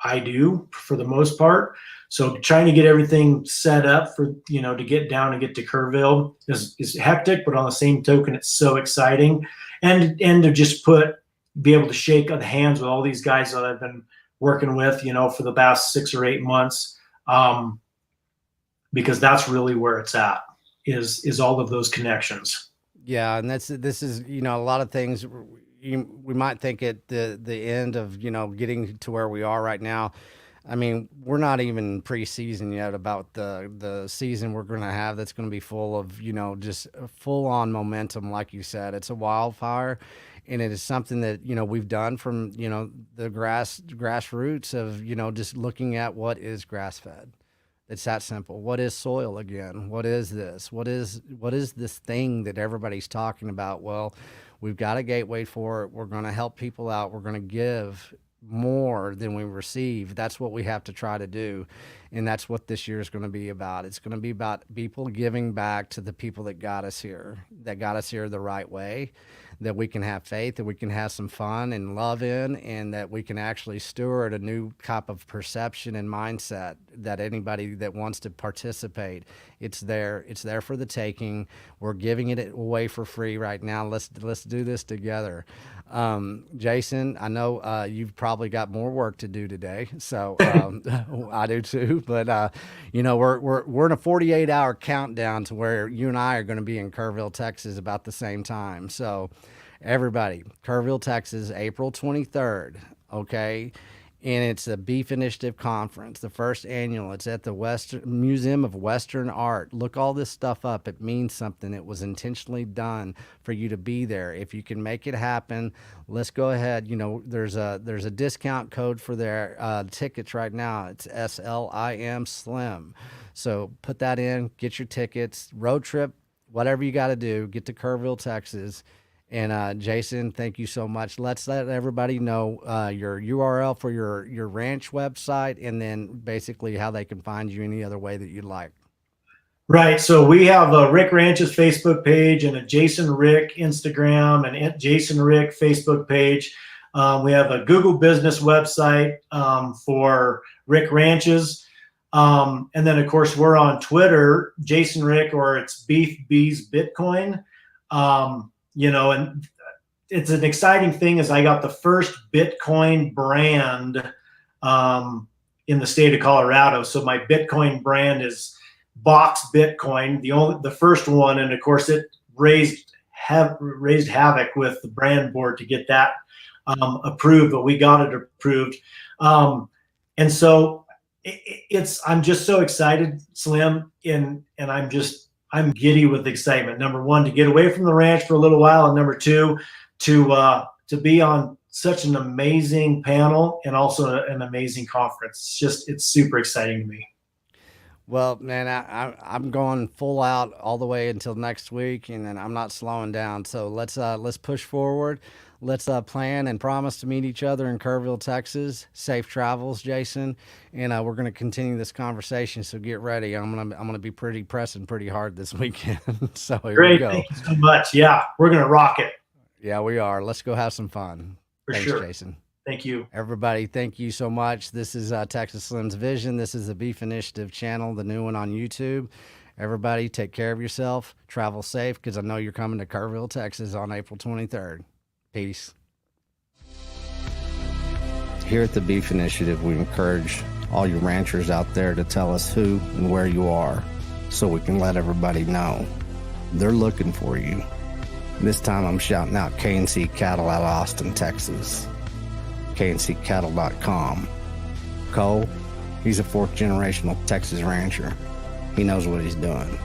I do for the most part. So trying to get everything set up for, to get down and get to Kerrville is hectic, but on the same token, it's so exciting. And to just be able to shake the hands with all these guys that I've been working with, for the past 6 or 8 months, because that's really where it's at, is all of those connections. Yeah. And this is, a lot of things we might think at the end of, getting to where we are right now. I mean, we're not even preseason yet about the season we're going to have. That's going to be full of, just full on momentum. Like you said, it's a wildfire, and it is something that, we've done from, the grassroots of, just looking at what is grass fed. It's that simple. What is soil again? What is this? What is this thing that everybody's talking about? Well, we've got a gateway for it. We're going to help people out. We're going to give more than we receive. That's what we have to try to do. And that's what this year is going to be about. It's going to be about people giving back to the people that got us here the right way, that we can have faith, that we can have some fun and love in, and that we can actually steward a new type of perception and mindset, that anybody that wants to participate, it's there for the taking. We're giving it away for free right now. Let's do this together. Jason, I know you've probably got more work to do today, so I do too. But you know, we're in a 48-hour countdown to where you and I are going to be in Kerrville, Texas, about the same time. So, everybody, Kerrville, Texas, April 23rd. Okay. And it's a Beef Initiative Conference, the first annual. It's at the Museum of Western Art. Look all this stuff up. It means something. It was intentionally done for you to be there. If you can make it happen, let's go ahead. You know, there's a discount code for their tickets right now. It's SLIM SLIM. So put that in, get your tickets, road trip, whatever you got to do, get to Kerrville, Texas. And Jason, thank you so much. Let's let everybody know your URL for your ranch website, and then basically how they can find you any other way that you'd like. Right. So we have a Wrich Ranch's Facebook page and a Jason Wrich Instagram and Jason Wrich Facebook page. We have a Google business website for Wrich Ranches. And then, of course, we're on Twitter, Jason Wrich, or it's Beef Bees Bitcoin. You know, and it's an exciting thing is I got the first Bitcoin brand in the state of Colorado. So my Bitcoin brand is Box Bitcoin, the first one, and of course it raised havoc with the brand board to get that approved, but we got it approved. And so I'm just so excited, Slim, and I'm giddy with excitement. Number one, to get away from the ranch for a little while, and number two, to be on such an amazing panel and also an amazing conference. It's super exciting to me. Well, man, I'm going full out all the way until next week, and then I'm not slowing down. So let's push forward. Let's plan and promise to meet each other in Kerrville, Texas. Safe travels, Jason, and we're going to continue this conversation. So get ready. I'm gonna be pressing pretty hard this weekend. So here Great, we go. thank you so much. Yeah, we're gonna rock it. Yeah, we are. Let's go have some fun. Thanks, sure. Jason. Thank you. Everybody, thank you so much. This is Texas Slim's Vision. This is the Beef Initiative channel, the new one on YouTube. Everybody, take care of yourself. Travel safe, because I know you're coming to Kerrville, Texas on April 23rd. Peace. Here at the Beef Initiative, we encourage all you ranchers out there to tell us who and where you are, so we can let everybody know. They're looking for you. This time I'm shouting out K&C Cattle out of Austin, Texas. KNCCattle.com. Cole, he's a fourth generational Texas rancher. He knows what he's doing.